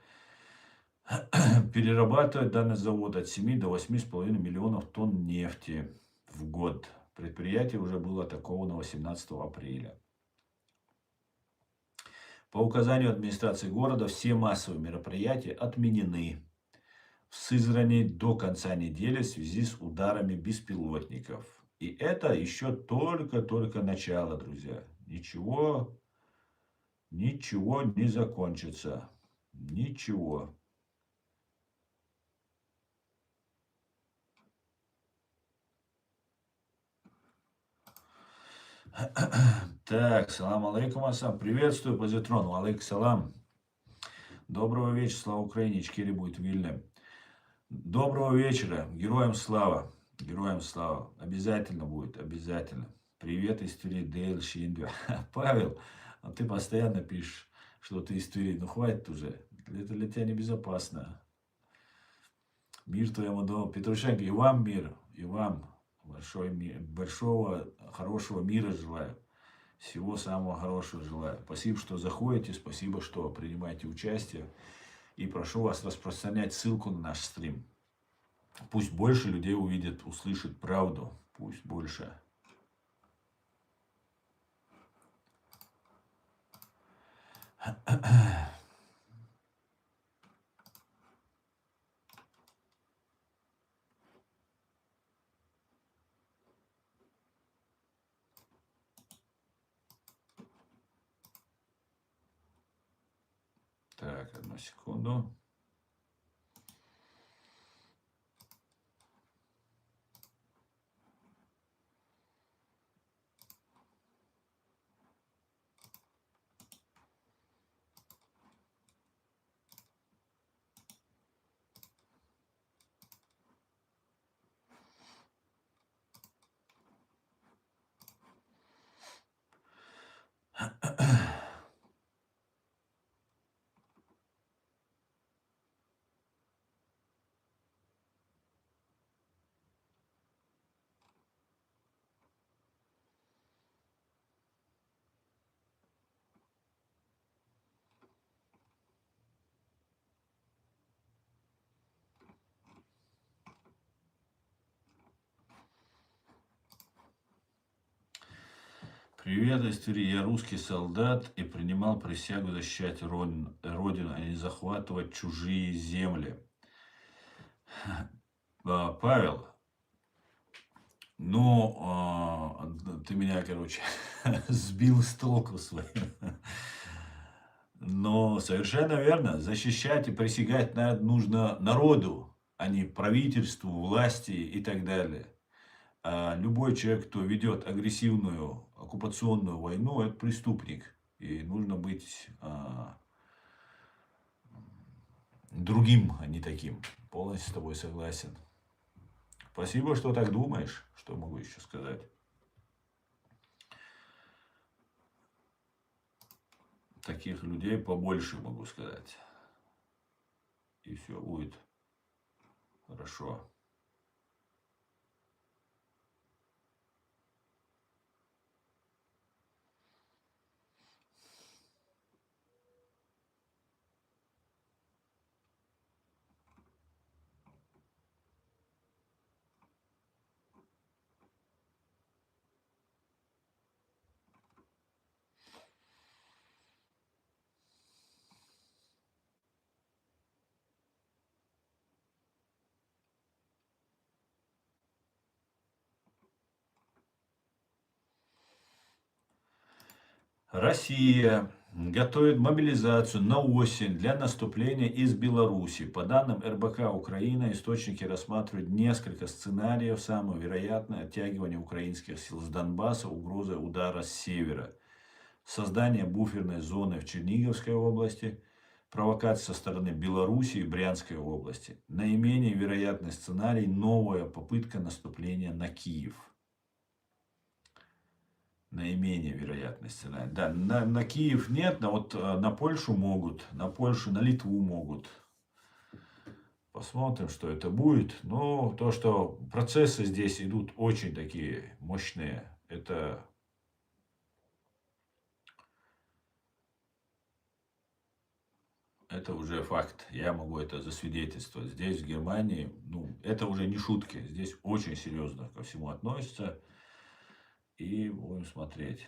Перерабатывает данный завод от 7 до 8,5 миллионов тонн нефти в год. Предприятие уже было атаковано 18 апреля. По указанию администрации города все массовые мероприятия отменены в Сызрани до конца недели в связи с ударами беспилотников. И это еще только начало, друзья. Ничего не закончится. Ничего. Так, салам алейкум, асам. Приветствую, позитрону. Алейк салам. Доброго вечера, слава Украине, Ичкери будет Вильнем. Доброго вечера, героям слава. Героям слава. Обязательно будет, обязательно. Привет из Твери, Дейл Шиндю. Павел, а ты постоянно пишешь, что ты из Твери. Ну хватит уже. Это для тебя небезопасно. Мир твоему дому. Петрушенко, и вам мир, и вам. Большого, хорошего мира желаю. Всего самого хорошего желаю. Спасибо, что заходите, спасибо, что принимаете участие. И прошу вас распространять ссылку на наш стрим. Пусть больше людей увидят, услышат правду. Пусть больше. Так, одну секунду. Привет из Твери. Я русский солдат и принимал присягу защищать родину, а не захватывать чужие земли. Павел, ну, ты меня, короче, сбил с толку своим. Но совершенно верно. Защищать и присягать нужно народу, а не правительству, власти и так далее. Любой человек, кто ведет агрессивную оккупационную войну, это преступник. И нужно быть другим, а не таким. Полностью с тобой согласен. Спасибо, что так думаешь. Что могу еще сказать? Таких людей побольше, могу сказать. И все будет хорошо. Россия готовит мобилизацию на осень для наступления из Беларуси. По данным РБК Украина, источники рассматривают несколько сценариев. Самое вероятное — оттягивание украинских сил с Донбасса, угроза удара с севера, создание буферной зоны в Черниговской области, провокация со стороны Беларуси и Брянской области. Наименее вероятный сценарий — новая попытка наступления на Киев. Наименее вероятный сценарий. Да, на Киев нет, но вот на Польшу могут, на Польшу, на Литву могут. Посмотрим, что это будет. Но то, что процессы здесь идут очень такие мощные, это уже факт. Я могу это засвидетельствовать. Здесь, в Германии, это уже не шутки. Здесь очень серьезно ко всему относятся. И будем смотреть.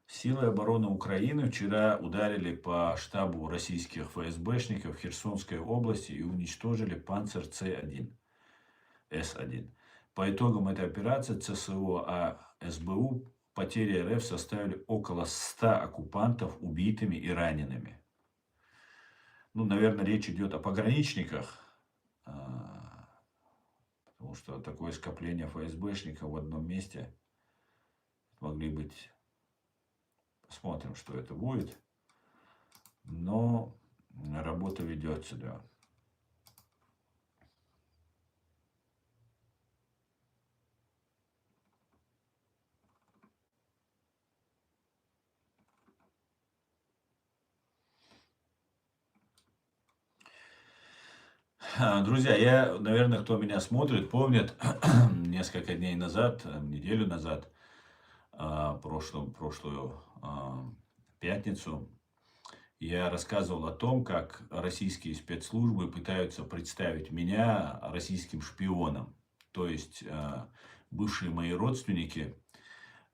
Силы обороны Украины вчера ударили по штабу российских ФСБшников в Херсонской области и уничтожили Панцер С1. По итогам этой операции ЦСО СБУ потери РФ составили около 100 оккупантов убитыми и ранеными. Наверное, речь идет о пограничниках, потому что такое скопление ФСБшников в одном месте могли быть. Посмотрим, что это будет. Но работа ведется, да. Друзья, наверное, кто меня смотрит, помнит, несколько дней назад, неделю назад, прошлую пятницу, я рассказывал о том, как российские спецслужбы пытаются представить меня российским шпионом. То есть бывшие мои родственники,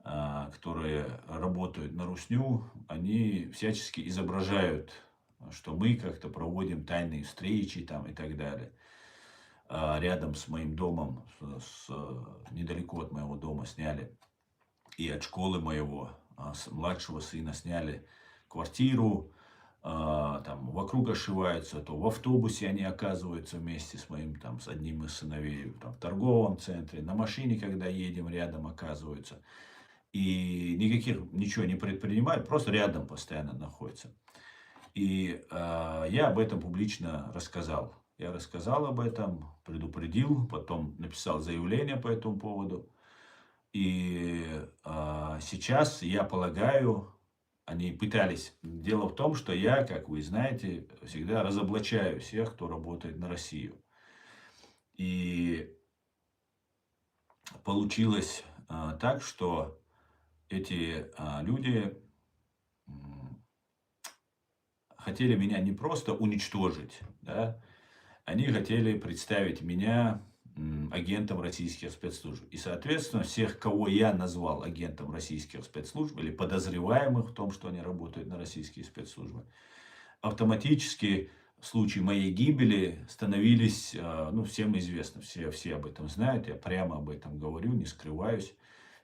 которые работают на Русню, они всячески изображают, что мы как-то проводим тайные встречи там и так далее. Рядом с моим домом, недалеко от моего дома сняли, и от школы моего младшего сына сняли квартиру, там вокруг ошиваются, то в автобусе они оказываются вместе с моим, с одним из сыновей, в торговом центре, на машине, когда едем, рядом оказываются. И ничего не предпринимают, просто рядом постоянно находятся. И я об этом публично рассказал. Я рассказал об этом, предупредил, потом написал заявление по этому поводу. И сейчас, я полагаю, они пытались. Дело в том, что я, как вы знаете, всегда разоблачаю всех, кто работает на Россию. И получилось так, что эти люди хотели меня не просто уничтожить, да, они хотели представить меня агентом российских спецслужб. И, соответственно, всех, кого я назвал агентом российских спецслужб или подозреваемых в том, что они работают на российские спецслужбы, автоматически случаи моей гибели становились, ну, всем известны, все об этом знают, я прямо об этом говорю, не скрываюсь.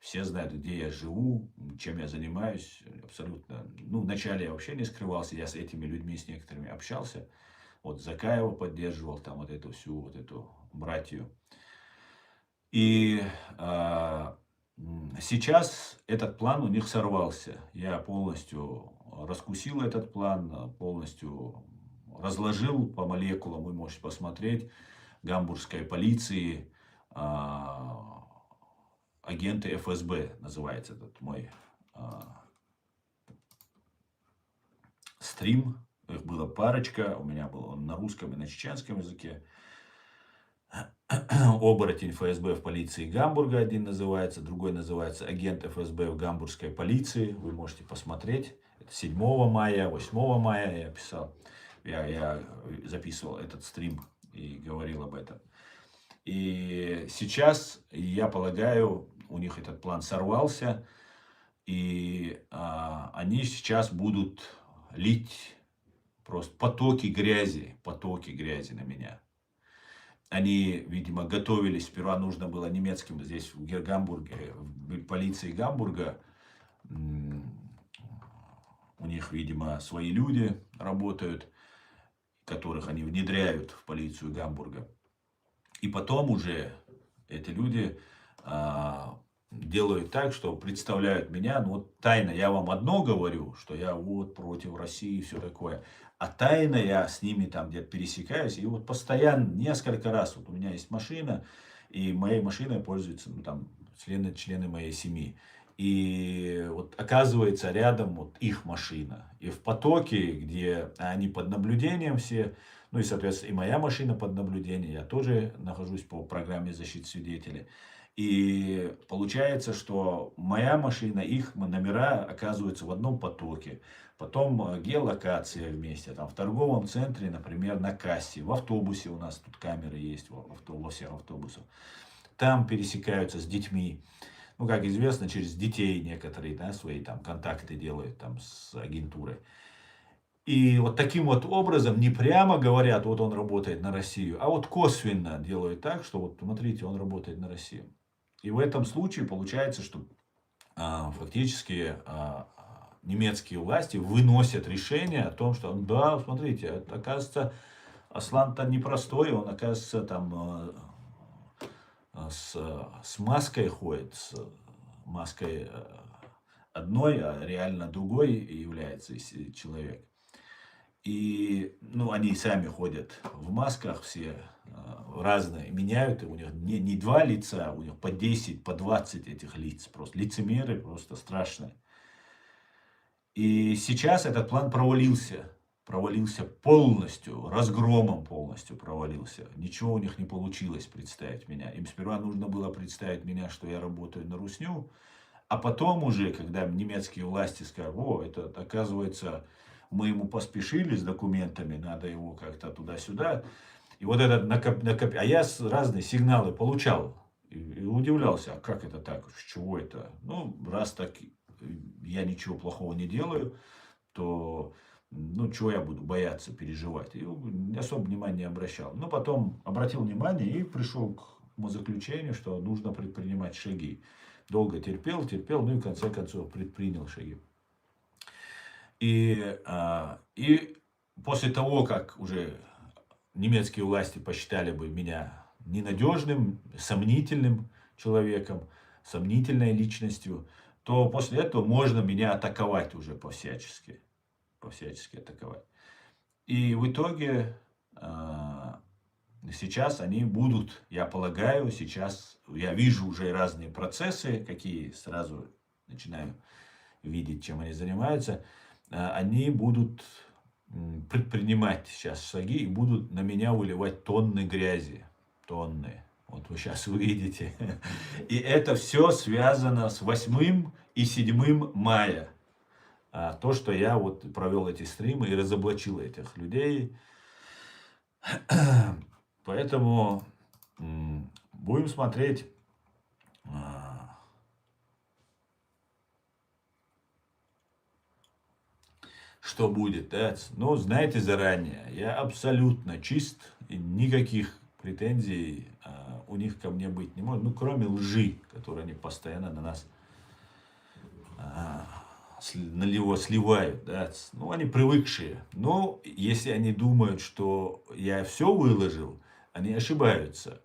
Все знают, где я живу, чем я занимаюсь, абсолютно. Ну, вначале я вообще не скрывался, я с этими людьми, с некоторыми общался. Вот Закаева поддерживал, там вот эту всю, вот эту братью. И сейчас этот план у них сорвался. Я полностью раскусил этот план, полностью разложил по молекулам. Вы можете посмотреть. Гамбургской полиции, агенты ФСБ называется этот мой стрим. Их было парочка. У меня был он на русском и на чеченском языке. Оборотень ФСБ в полиции Гамбурга один называется, другой называется агент ФСБ в гамбургской полиции. Вы можете посмотреть. Это 7 мая, 8 мая я писал. Я записывал этот стрим и говорил об этом. И сейчас, я полагаю, у них этот план сорвался. И они сейчас будут лить просто потоки грязи на меня. Они, видимо, готовились, сперва нужно было немецким, здесь в Гамбурге, в полиции Гамбурга, у них, видимо, свои люди работают, которых они внедряют в полицию Гамбурга. И потом уже эти люди делают так, что представляют меня, ну вот тайно я вам одно говорю, что я вот против России и все такое, а тайно я с ними там где-то пересекаюсь, и вот постоянно, несколько раз, вот у меня есть машина, и моей машиной пользуются, ну, там, члены моей семьи. И вот оказывается рядом вот их машина. И в потоке, где они под наблюдением все, ну и, соответственно, и моя машина под наблюдением, я тоже нахожусь по программе защиты свидетелей. И получается, что моя машина, их номера оказываются в одном потоке. Потом геолокация вместе, там, в торговом центре, например, на кассе, в автобусе у нас тут камеры есть, во всех автобусах. Там пересекаются с детьми. Ну, как известно, через детей некоторые, да, свои там контакты делают там с агентурой. И вот таким вот образом не прямо говорят, вот он работает на Россию, а вот косвенно делают так, что вот смотрите, он работает на Россию. И в этом случае получается, что фактически немецкие власти выносят решение о том, что да, смотрите, оказывается, Аслан-то непростой, он, оказывается, там с маской ходит, с маской одной, а реально другой является человек. И, ну, они сами ходят в масках все разные, меняют, и у них не два лица, у них по 10, по 20 этих лиц, просто лицемеры, просто страшные. И сейчас этот план провалился полностью, разгромом полностью провалился. Ничего у них не получилось представить меня. Им сперва нужно было представить меня, что я работаю на Русню, а потом уже, когда немецкие власти скажут, о, это оказывается, мы ему поспешили с документами, надо его как-то туда-сюда. И вот этот а я разные сигналы получал и удивлялся, а как это так, с чего это? Ну, раз так я ничего плохого не делаю, то, ну, чего я буду бояться, переживать? И особо внимания не обращал. Но потом обратил внимание и пришел к заключению, что нужно предпринимать шаги. Долго терпел, ну и в конце концов предпринял шаги. И после того, как уже немецкие власти посчитали бы меня ненадежным, сомнительным человеком, сомнительной личностью, то после этого можно меня атаковать уже по-всячески атаковать. И в итоге сейчас они будут, я полагаю, сейчас я вижу уже разные процессы, какие сразу начинаю видеть, чем они занимаются. Они будут предпринимать сейчас шаги и будут на меня выливать тонны грязи. Тонны. Вот вы сейчас увидите. И это все связано с 8 и 7 мая. То, что я вот провел эти стримы и разоблачил этих людей. Поэтому будем смотреть, что будет, да? Ну, знаете заранее, я абсолютно чист, и никаких претензий у них ко мне быть не может, ну, кроме лжи, которую они постоянно на нас на него сливают, да, ну, они привыкшие. Но если они думают, что я все выложил, они ошибаются.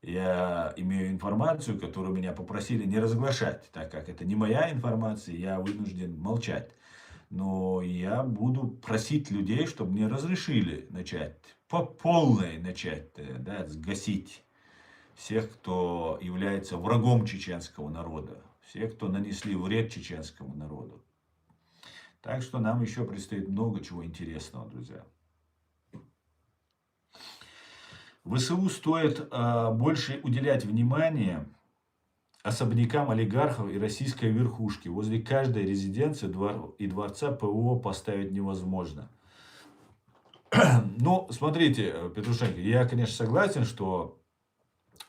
Я имею информацию, которую меня попросили не разглашать, так как это не моя информация, я вынужден молчать. Но я буду просить людей, чтобы мне разрешили начать, по полной начать, да, сгасить всех, кто является врагом чеченского народа, всех, кто нанесли вред чеченскому народу. Так что нам еще предстоит много чего интересного, друзья. ВСУ стоит больше уделять внимание особнякам олигархов и российской верхушки. Возле каждой резиденции и дворца ПВО поставить невозможно. Ну, смотрите, Петрушенко, я, конечно, согласен, что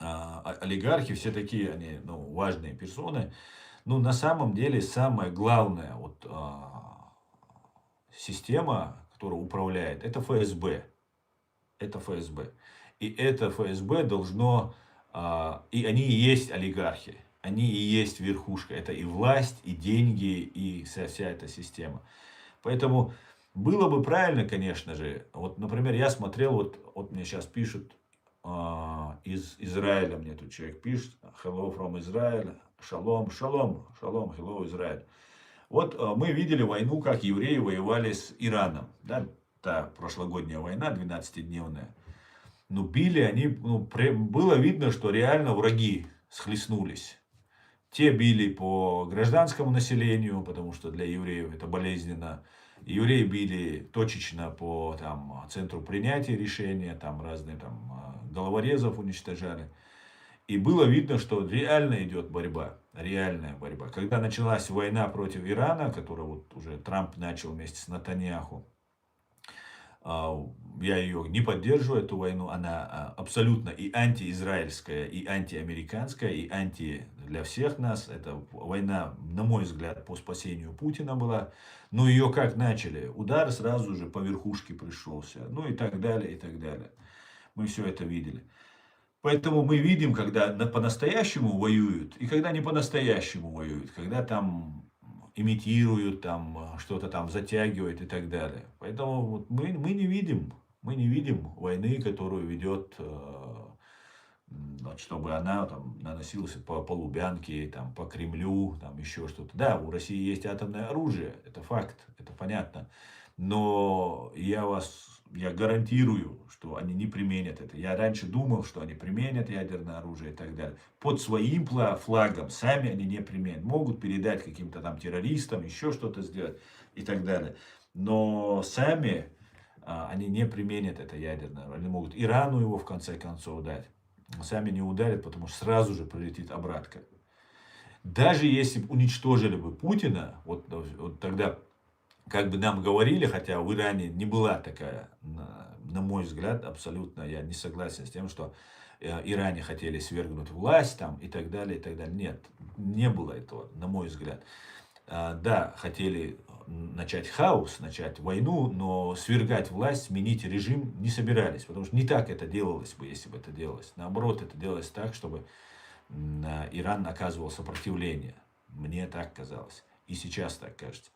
олигархи все такие, они, ну, важные персоны. Но на самом деле самая главная вот, система, которая управляет, это ФСБ. Это ФСБ. И это ФСБ должно... и они и есть олигархи. Они и есть верхушка. Это и власть, и деньги, и вся эта система. Поэтому было бы правильно, конечно же. Вот, например, я смотрел, вот мне сейчас пишут из Израиля, мне тут человек пишет. Hello from Israel. Шалом, шалом, шалом, hello, Израиль. Вот мы видели войну, как евреи воевали с Ираном. Да? Та прошлогодняя война, 12-дневная. Но били они, ну, было видно, что реально враги схлестнулись. Те били по гражданскому населению, потому что для евреев это болезненно. Евреи били точечно по там, центру принятия решения, там разные там, головорезов уничтожали. И было видно, что реально идет борьба, реальная борьба. Когда началась война против Ирана, которую вот уже Трамп начал вместе с Нетаньяху, я ее не поддерживаю, эту войну, она абсолютно и антиизраильская, и антиамериканская, и анти для всех нас. Это война, на мой взгляд, по спасению Путина была. Но ее как начали? Удар сразу же по верхушке пришелся. Ну и так далее, и так далее. Мы все это видели. Поэтому мы видим, когда по-настоящему воюют, и когда не по-настоящему воюют. Когда там имитируют, там что-то там затягивают и так далее. Поэтому вот мы не видим войны, которую ведет, чтобы она там наносилась по Лубянке, там, по Кремлю, там еще что-то. Да, у России есть атомное оружие, это факт, это понятно. Но я гарантирую, что они не применят это. Я раньше думал, что они применят ядерное оружие и так далее. Под своим флагом сами они не применят. Могут передать каким-то там террористам, еще что-то сделать и так далее. Но сами они не применят это ядерное оружие. Они могут Ирану его в конце концов дать. Сами не ударят, потому что сразу же прилетит обратка. Даже если бы уничтожили бы Путина, вот тогда... Как бы нам говорили, хотя в Иране не была такая, на мой взгляд, абсолютно, я не согласен с тем, что Иране хотели свергнуть власть там, и так далее, и так далее. Нет, не было этого, на мой взгляд. Да, хотели начать хаос, начать войну, но свергать власть, сменить режим не собирались, потому что не так это делалось бы, если бы это делалось. Наоборот, это делалось так, чтобы Иран оказывал сопротивление. Мне так казалось. И сейчас так кажется.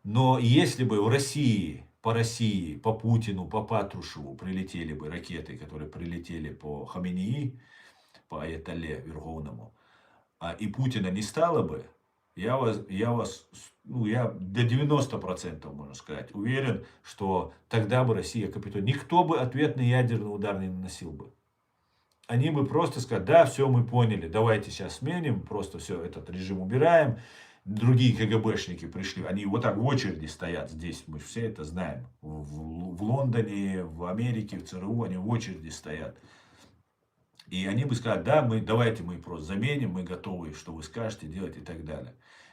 Но если бы в России, по Путину, по Патрушеву прилетели бы ракеты, которые прилетели по Хаменеи, по Аятолле Верховному, и Путина не стало бы, я до 90%, можно сказать, уверен, что тогда бы Россия капитулировала. Никто бы ответный ядерный удар не наносил бы. Они бы просто сказали, да, все, мы поняли, давайте сейчас сменим, просто все, этот режим убираем. Другие КГБшники пришли, они вот так в очереди стоят здесь, мы все это знаем. В Лондоне, в Америке, в ЦРУ они в очереди стоят. И они бы сказали, да, давайте мы просто заменим, мы готовы, что вы скажете, делать и так далее.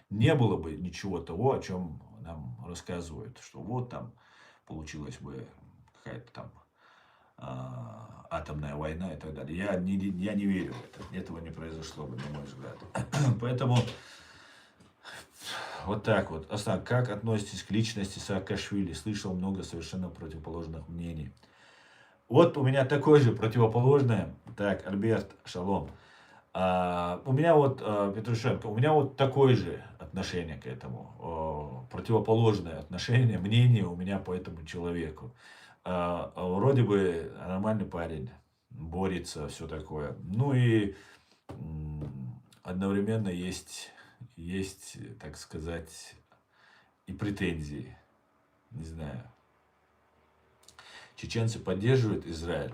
Не было бы ничего того, о чем нам рассказывают, что вот там получилась бы какая-то там атомная война и так далее. Я не верю в это. Этого не произошло бы, на мой взгляд. Поэтому Вот так вот. Астан, как относитесь к личности Саакашвили? Слышал много совершенно противоположных мнений. Вот у меня такое же противоположное. Так, Альберт, шалом. У меня вот, Петрушенко, у меня вот такое же отношение к этому. Противоположное отношение, мнение у меня по этому человеку. Вроде бы нормальный парень, борется, все такое. Ну и одновременно есть, так сказать, и претензии. Не знаю. Чеченцы поддерживают Израиль.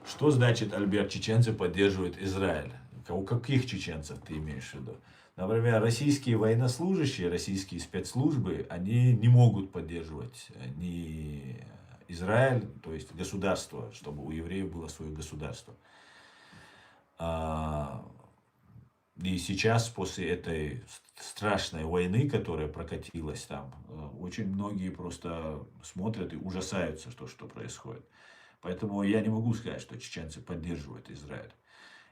Что значит, Альберт, чеченцы поддерживают Израиль? У каких чеченцев ты имеешь в виду? Например, российские военнослужащие, российские спецслужбы, они не могут поддерживать ни Израиль, то есть государство, чтобы у евреев было свое государство. И сейчас, после этой страшной войны, которая прокатилась там, очень многие просто смотрят и ужасаются, что происходит. Поэтому я не могу сказать, что чеченцы поддерживают Израиль.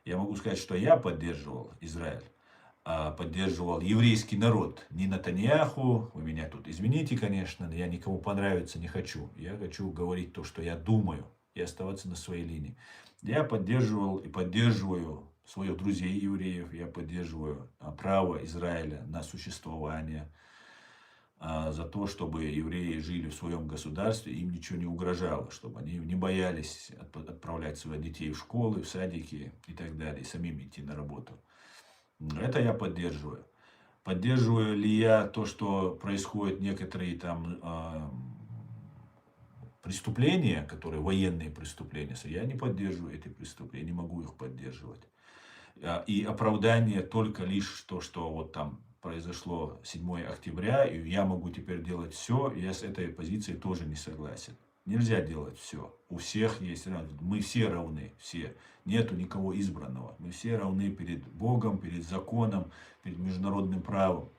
Я могу сказать, что я поддерживал Израиль, поддерживал еврейский народ. Не Натаньяху, вы меня тут извините, конечно, я никому понравиться не хочу. Я хочу говорить то, что я думаю, и оставаться на своей линии. Я поддерживал и поддерживаю своих друзей евреев, я поддерживаю право Израиля на существование, за то, чтобы евреи жили в своем государстве, им ничего не угрожало, чтобы они не боялись отправлять своих детей в школы, в садики и так далее, и самим идти на работу. Это я поддерживаю. Поддерживаю ли я то, что происходят некоторые там преступления, которые военные преступления, я не поддерживаю эти преступления, не могу их поддерживать. И оправдание только лишь то, что вот там произошло 7 октября, и я могу теперь делать все, я с этой позицией тоже не согласен. Нельзя делать все. У всех есть равенство. Мы все равны, все. Нету никого избранного. Мы все равны перед Богом, перед законом, перед международным правом.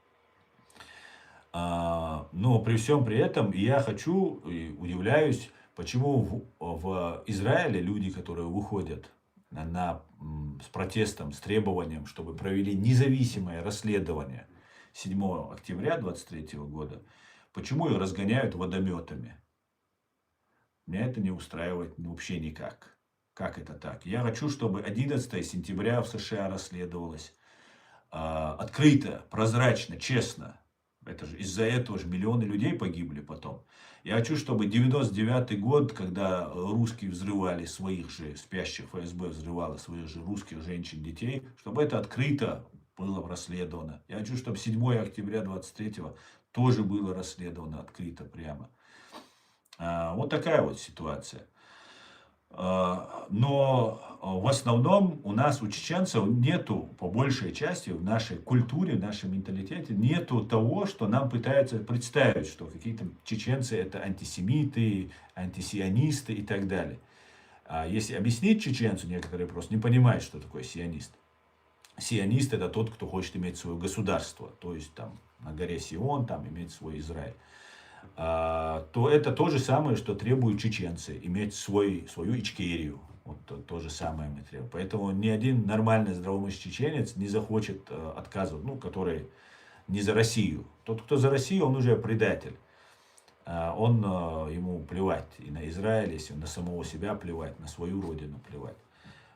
Но при всем при этом я хочу и удивляюсь, почему в Израиле люди, которые выходят с протестом, с требованием, чтобы провели независимое расследование 7 октября 2023 года, почему их разгоняют водометами? Меня это не устраивает вообще никак. Как это так? Я хочу, чтобы 11 сентября в США расследовалось открыто, прозрачно, честно. Это же из-за этого же миллионы людей погибли потом. Я хочу, чтобы 99-й год, когда русские взрывали своих же, спящих ФСБ взрывало своих же русских женщин, детей, чтобы это открыто было расследовано. Я хочу, чтобы 7 октября 23-го тоже было расследовано открыто прямо. Вот такая вот ситуация. Но в основном у нас, у чеченцев, нету, по большей части, в нашей культуре, в нашем менталитете, нету того, что нам пытаются представить, что какие-то чеченцы это антисемиты, антисионисты и так далее. Если объяснить чеченцу, некоторые просто не понимают, что такое сионист. Сионист это тот, кто хочет иметь свое государство, то есть там на горе Сион, там иметь свой Израиль. То это то же самое, что требуют чеченцы, иметь свою Ичкерию. Вот то же самое мы требуем. Поэтому ни один нормальный здравомыслящий чеченец не захочет отказывать, который не за Россию. Тот, кто за Россию, он уже предатель. Ему плевать и на Израиль, если на самого себя плевать, на свою родину плевать.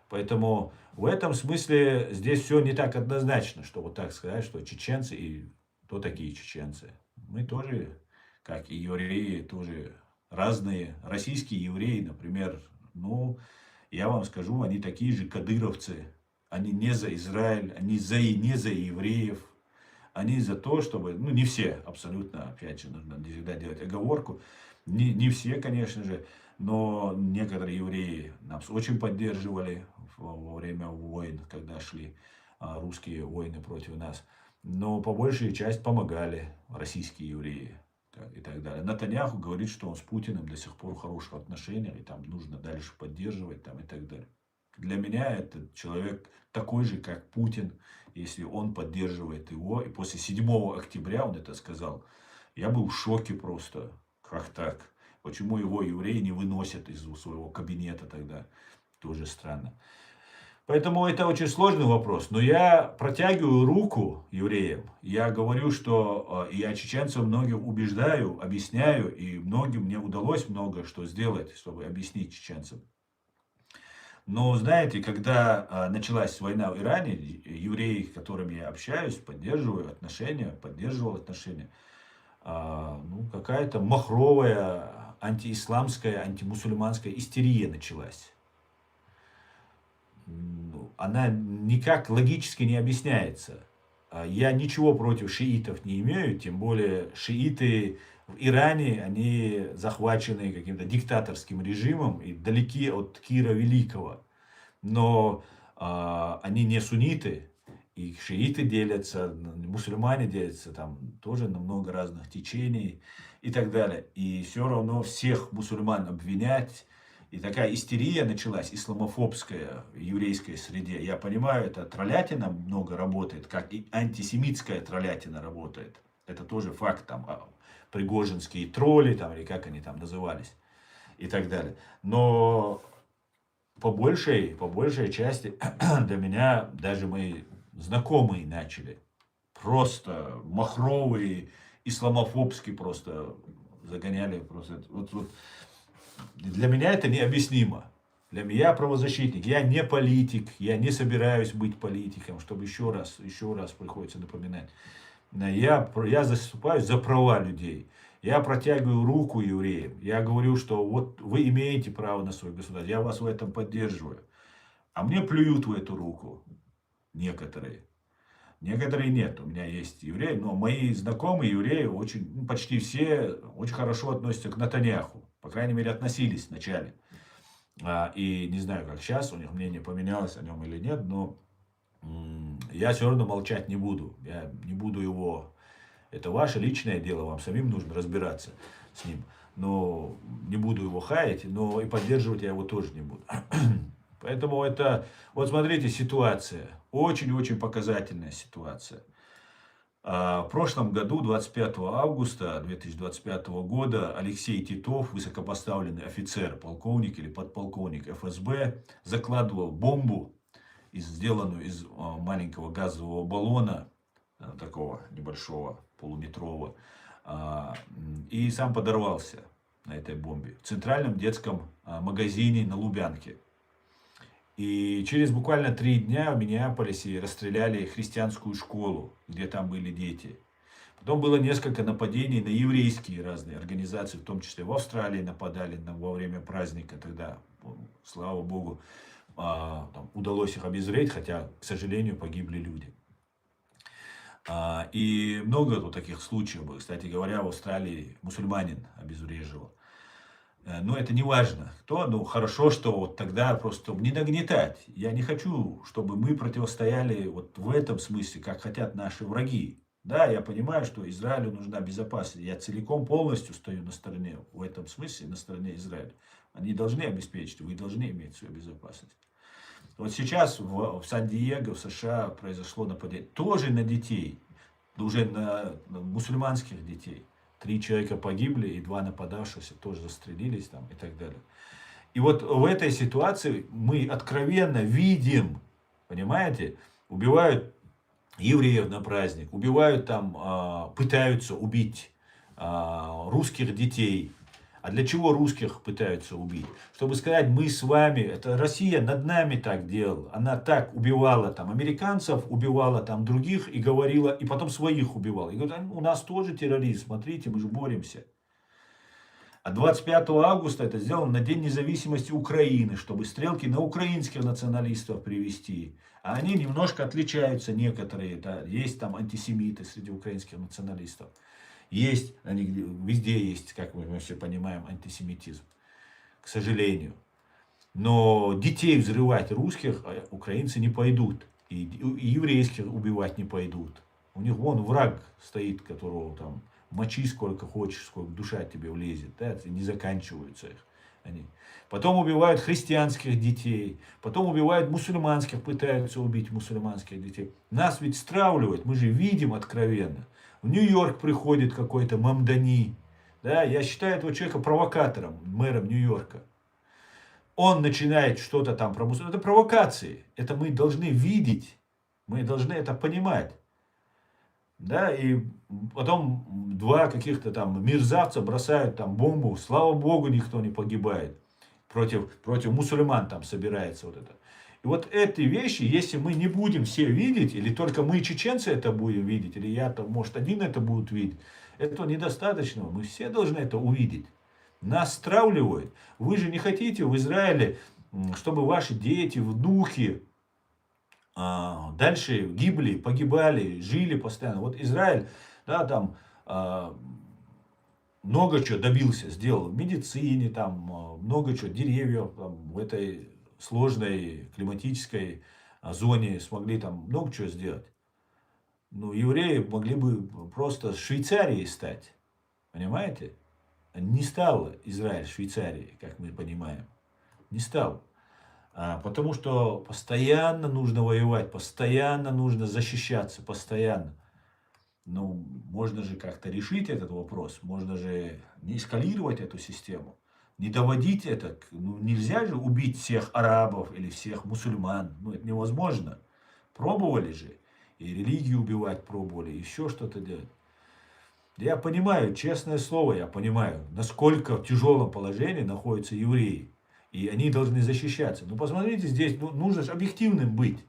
Поэтому в этом смысле здесь все не так однозначно, что вот так сказать, что чеченцы и кто такие чеченцы. Мы тоже, как и евреи, тоже разные. Российские евреи, например, я вам скажу, они такие же кадыровцы. Они не за Израиль, они не за евреев. Они за то, чтобы, не все абсолютно, опять же, нужно всегда делать оговорку. Не все, конечно же, но некоторые евреи нас очень поддерживали во время войн, когда шли русские войны против нас. Но по большей части помогали российские евреи и так далее. Натаньяху говорит, что он с Путиным до сих пор в хороших отношениях, и там нужно дальше поддерживать там, и так далее. Для меня этот человек такой же, как Путин, если он поддерживает его. И после 7 октября он это сказал. Я был в шоке просто. Как так? Почему его евреи не выносят из своего кабинета тогда? Тоже странно. Поэтому это очень сложный вопрос. Но я протягиваю руку евреям. Я говорю, что я чеченцев многих убеждаю, объясняю, и многим мне удалось много что сделать, чтобы объяснить чеченцам. Но знаете, когда началась война в Иране, евреи, с которыми я общаюсь, поддерживал отношения, ну, какая-то махровая антиисламская, антимусульманская истерия началась. Она никак логически не объясняется. Я ничего против шиитов не имею, тем более шииты в Иране, они захвачены каким-то диктаторским режимом и далеки от Кира Великого. Но они не сунниты, и шииты делятся, мусульмане делятся, там тоже на много разных течений и так далее. И все равно всех мусульман обвинять. И такая истерия началась, исламофобская в еврейской среде. Я понимаю, это троллятина много работает, как и антисемитская троллятина работает. Это тоже факт, там, пригожинские тролли, там, или как они там назывались, и так далее. Но по большей части для меня даже мои знакомые начали. Просто махровые, исламофобские просто загоняли. Просто, вот. Для меня это необъяснимо. Для меня правозащитник. Я не политик, я не собираюсь быть политиком, чтобы еще раз приходится напоминать. Я заступаюсь за права людей. Я протягиваю руку евреям. Я говорю, что вот вы имеете право на свой государство. Я вас в этом поддерживаю. А мне плюют в эту руку некоторые. Некоторые нет. У меня есть евреи, но мои знакомые евреи почти все очень хорошо относятся к Натаньяху. По крайней мере, относились вначале. И не знаю, как сейчас, у них мнение поменялось о нем или нет, но я все равно молчать не буду. Я не буду его... Это ваше личное дело, вам самим нужно разбираться с ним. Но не буду его хаять, но и поддерживать я его тоже не буду. Поэтому это... Вот смотрите, ситуация. Очень-очень показательная ситуация. В прошлом году, 25 августа 2025 года, Алексей Титов, высокопоставленный офицер, полковник или подполковник ФСБ, закладывал бомбу, сделанную из маленького газового баллона, такого небольшого, полуметрового, и сам подорвался на этой бомбе в центральном детском магазине на Лубянке. И через буквально 3 дня в Миннеаполисе расстреляли христианскую школу, где там были дети. Потом было несколько нападений на еврейские разные организации, в том числе в Австралии нападали во время праздника. Тогда, слава богу, удалось их обезвредить, хотя, к сожалению, погибли люди. И много вот таких случаев было. Кстати говоря, в Австралии мусульманин обезвреживал. Но это не важно. Хорошо, что вот тогда просто не нагнетать. Я не хочу, чтобы мы противостояли вот в этом смысле, как хотят наши враги. Да, я понимаю, что Израилю нужна безопасность. Я целиком полностью стою на стороне, в этом смысле, на стороне Израиля. Они должны обеспечить, вы должны иметь свою безопасность. Вот сейчас в Сан-Диего, в США, произошло нападение тоже на детей, уже на мусульманских детей. 3 человека погибли, и 2 нападавшихся тоже застрелились там, и так далее. И вот в этой ситуации мы откровенно видим, понимаете, убивают евреев на праздник, убивают там, пытаются убить русских детей. А для чего русских пытаются убить? Чтобы сказать, мы с вами, это Россия над нами так делала. Она так убивала там американцев, убивала там других и говорила, и потом своих убивала. И говорит, у нас тоже терроризм, смотрите, мы же боремся. А 25 августа это сделано на День независимости Украины, чтобы стрелки на украинских националистов привести. А они немножко отличаются некоторые. Да, есть там антисемиты среди украинских националистов. Есть, они везде есть, как мы все понимаем, антисемитизм, к сожалению. Но детей взрывать русских украинцы не пойдут. И еврейских убивать не пойдут. У них вон враг стоит, которого там мочи сколько хочешь, сколько душа тебе влезет. Да, это не заканчиваются их. Они. Потом убивают христианских детей. Потом убивают мусульманских, пытаются убить мусульманских детей. Нас ведь стравливают, мы же видим откровенно. В Нью-Йорк приходит какой-то Мамдани. Да, я считаю этого человека провокатором, мэром Нью-Йорка. он начинает что-то там про мусульман. Это провокации. Это мы должны видеть. Мы должны это понимать. Да, и потом два каких-то там мерзавца бросают там бомбу. Слава Богу, никто не погибает. Против мусульман там собирается вот это. И вот эти вещи, если мы не будем все видеть, или только мы, чеченцы, это будем видеть, или я там, может, один это будет видеть, этого недостаточно. Мы все должны это увидеть. Нас стравливают. Вы же не хотите в Израиле, чтобы ваши дети, внуки дальше гибли, погибали, жили постоянно. Вот Израиль, да, там много чего добился, сделал в медицине, там много чего, деревьев там, в этой сложной климатической зоне смогли там много чего сделать. Ну, евреи могли бы просто Швейцарией стать, понимаете? Не стал Израиль Швейцарией, как мы понимаем. Не стал. Потому что постоянно нужно воевать, постоянно нужно защищаться, постоянно. Ну, можно же как-то решить этот вопрос, можно же не эскалировать эту систему, не доводить это. Ну, нельзя же убить всех арабов или всех мусульман, ну, это невозможно. Пробовали же, и религию убивать пробовали, еще что-то делать. Я понимаю, честное слово, я понимаю, насколько в тяжелом положении находятся евреи. И они должны защищаться. Но посмотрите, здесь нужно же объективным быть.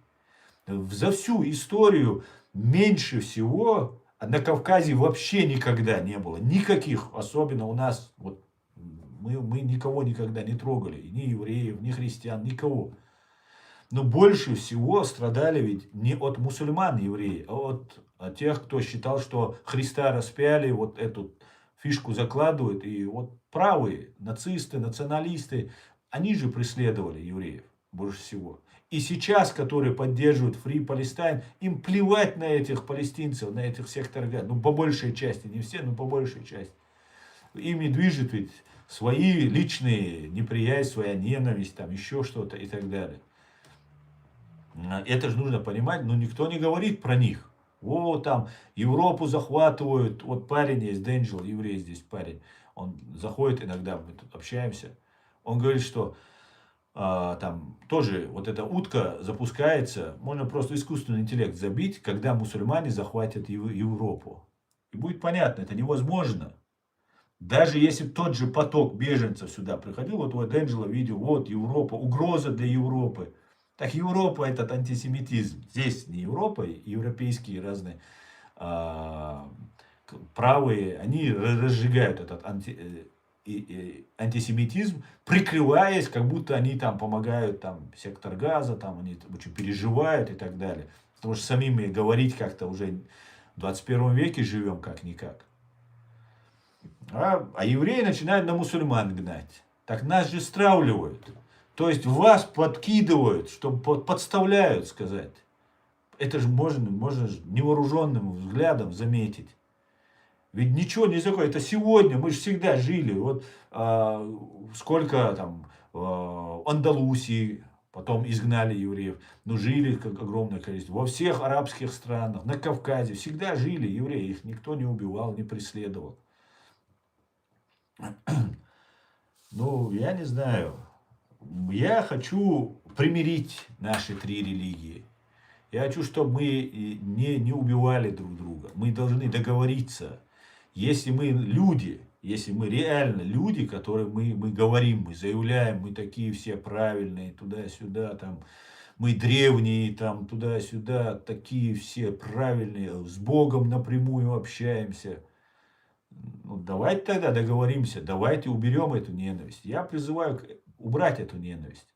За всю историю меньше всего на Кавказе вообще никогда не было. Никаких, особенно у нас, вот, мы никого никогда не трогали. Ни евреев, ни христиан, никого. Но больше всего страдали ведь не от мусульман евреи, а от тех, кто считал, что Христа распяли, вот эту фишку закладывают. И вот правые, нацисты, националисты, они же преследовали евреев больше всего. И сейчас, которые поддерживают Free Palestine, им плевать на этих палестинцев, на этих всех торгов. Ну, по большей части, не все, но по большей части. Ими движет ведь свои личные неприязнь, своя ненависть, там еще что-то и так далее. Это же нужно понимать, но никто не говорит про них. О, там Европу захватывают. Вот парень есть, Дэнджел, еврей здесь парень. Он заходит иногда, мы тут общаемся. Он говорит, что там тоже вот эта утка запускается, можно просто искусственный интеллект забить, когда мусульмане захватят Европу. И будет понятно, это невозможно. Даже если тот же поток беженцев сюда приходил, вот у Дэнджела видео, вот Европа, угроза для Европы. Так Европа этот антисемитизм. Здесь не Европа, европейские разные правые, они разжигают этот антисемитизм, прикрываясь, как будто они там помогают, там, сектор газа, там, они очень переживают и так далее. Потому что самим говорить как-то уже в 21 веке живем как-никак. А евреи начинают на мусульман гнать. Так нас же стравливают. То есть вас подкидывают, чтобы подставляют, сказать. Это же можно невооруженным взглядом заметить. Ведь ничего не такое. Это сегодня, мы же всегда жили. Вот сколько там Андалусии, потом изгнали евреев. Но жили как огромное количество. Во всех арабских странах, на Кавказе всегда жили евреи. Их никто не убивал, не преследовал. Ну, я не знаю. Я хочу примирить наши три религии. Я хочу, чтобы мы не убивали друг друга. Мы должны договориться. Если мы люди, если мы реально люди, которые мы говорим, мы заявляем, мы такие все правильные, туда-сюда, там, мы древние, там, туда-сюда, такие все правильные, с Богом напрямую общаемся. Ну, давайте тогда договоримся, давайте уберем эту ненависть. Я призываю убрать эту ненависть.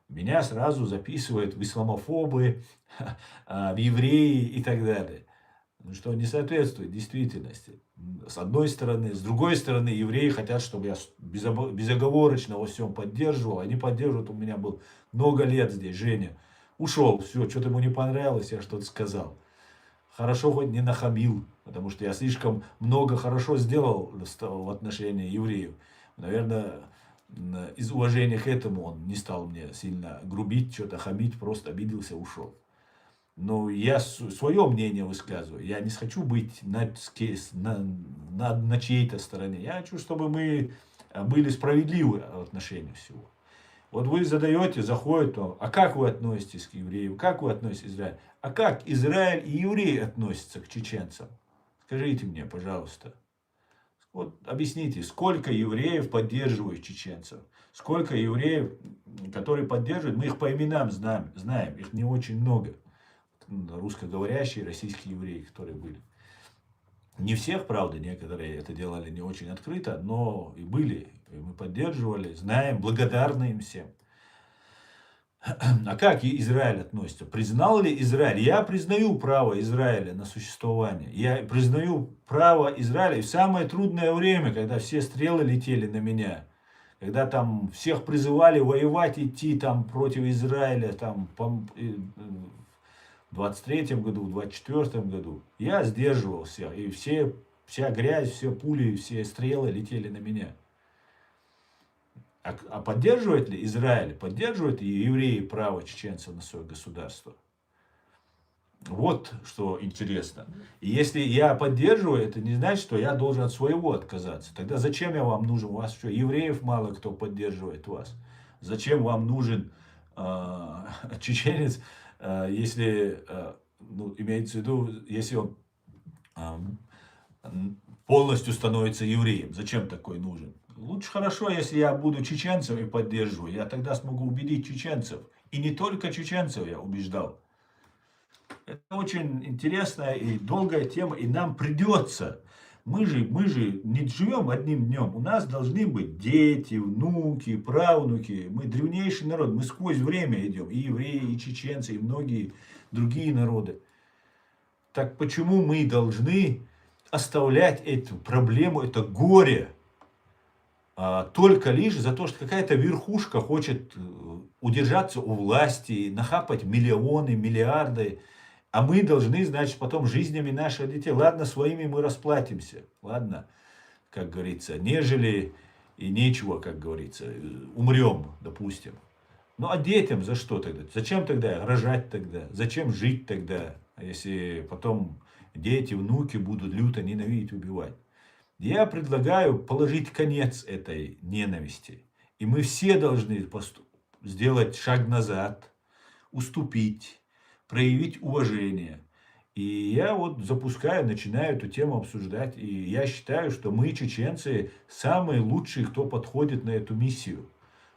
Меня сразу записывают в исламофобы, в евреи и так далее. Что не соответствует действительности. С одной стороны. С другой стороны, евреи хотят, чтобы я безоговорочно во всем поддерживал. Они поддерживают. У меня был много лет здесь. Женя ушел. Все, что-то ему не понравилось, я что-то сказал. Хорошо хоть не нахамил. Потому что я слишком много хорошо сделал в отношении евреев. Наверное, из уважения к этому он не стал мне сильно грубить, что-то хамить, просто обиделся, ушел. Но я свое мнение высказываю. Я не хочу быть на чьей-то стороне. Я хочу, чтобы мы были справедливы в отношении всего. Вот вы задаете, заходит, а как вы относитесь к евреям, как вы относитесь к Израилю? А как Израиль и евреи относятся к чеченцам? Скажите мне, пожалуйста. Вот объясните, сколько евреев поддерживают чеченцев? Сколько евреев, которые поддерживают, мы их по именам знаем, их не очень много. Русскоговорящие, российские евреи, которые были. Не всех, правда, некоторые это делали не очень открыто, но и были, и мы поддерживали, знаем, благодарны им всем. А как Израиль относится? Признал ли Израиль? Я признаю право Израиля на существование. Я признаю право Израиля и в самое трудное время, когда все стрелы летели на меня, когда там всех призывали воевать, идти там против Израиля, там в 23-м году, в 24-м году, я сдерживался, и вся грязь, все пули, все стрелы летели на меня. А поддерживает ли Израиль, поддерживают ли евреи право чеченцев на свое государство? Вот что интересно. И если я поддерживаю, это не значит, что я должен от своего отказаться. Тогда зачем я вам нужен? У вас что, евреев мало кто поддерживает вас? Зачем вам нужен чеченец, если, имеется в виду, если он полностью становится евреем? Зачем такой нужен? Лучше хорошо, если я буду чеченцем и поддерживаю. Я тогда смогу убедить чеченцев. И не только чеченцев я убеждал. Это очень интересная и долгая тема. И нам придется. Мы же не живем одним днем. У нас должны быть дети, внуки, правнуки. Мы древнейший народ. Мы сквозь время идем. И евреи, и чеченцы, и многие другие народы. Так почему мы должны оставлять эту проблему, это горе, только лишь за то, что какая-то верхушка хочет удержаться у власти, нахапать миллионы, миллиарды, а мы должны, значит, потом жизнями наших детей, ладно, своими мы расплатимся, ладно, как говорится, нежели и нечего, как говорится, умрем, допустим. Ну, а детям за что тогда? Зачем тогда рожать тогда? Зачем жить тогда, если потом дети, внуки будут люто ненавидеть, убивать? Я предлагаю положить конец этой ненависти. И мы все должны сделать шаг назад, уступить, проявить уважение. И я вот начинаю эту тему обсуждать. И я считаю, что мы, чеченцы, самые лучшие, кто подходит на эту миссию.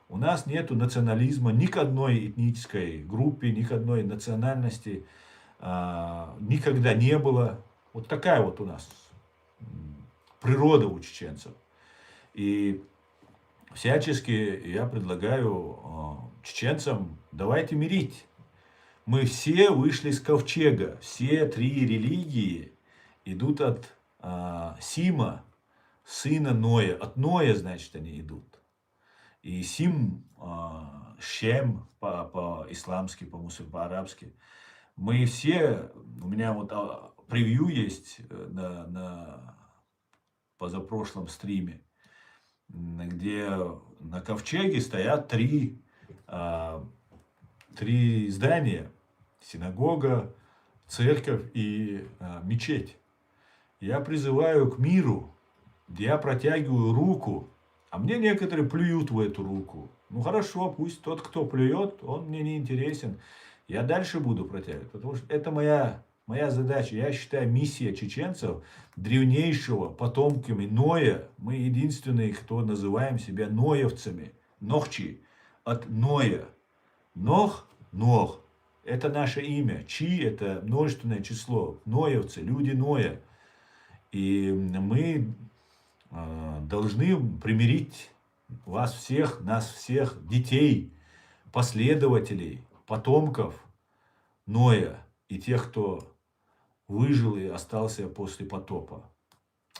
У нас нет национализма ни к одной этнической группе, ни к одной национальности. Никогда не было. Вот такая вот у нас природа у чеченцев. И всячески я предлагаю чеченцам, давайте мирить. Мы все вышли с ковчега. Все три религии идут от Сима, сына Ноя. От Ноя, значит, они идут. И Сим, Шем по-исламски, по-арабски. Мы все, у меня вот превью есть на позапрошлом стриме, где на ковчеге стоят три здания. Синагога, церковь и мечеть. Я призываю к миру, я протягиваю руку, а мне некоторые плюют в эту руку. Ну хорошо, пусть тот, кто плюет, он мне не интересен. Я дальше буду протягивать, потому что это моя задача. Я считаю, миссия чеченцев, древнейшего потомками Ноя, мы единственные, кто называем себя ноевцами. Нохчи от Ноя. Нох. Это наше имя. Чи – это множественное число. Ноевцы, люди Ноя. И мы должны примирить вас всех, нас всех, детей, последователей, потомков Ноя и тех, кто выжил и остался после потопа.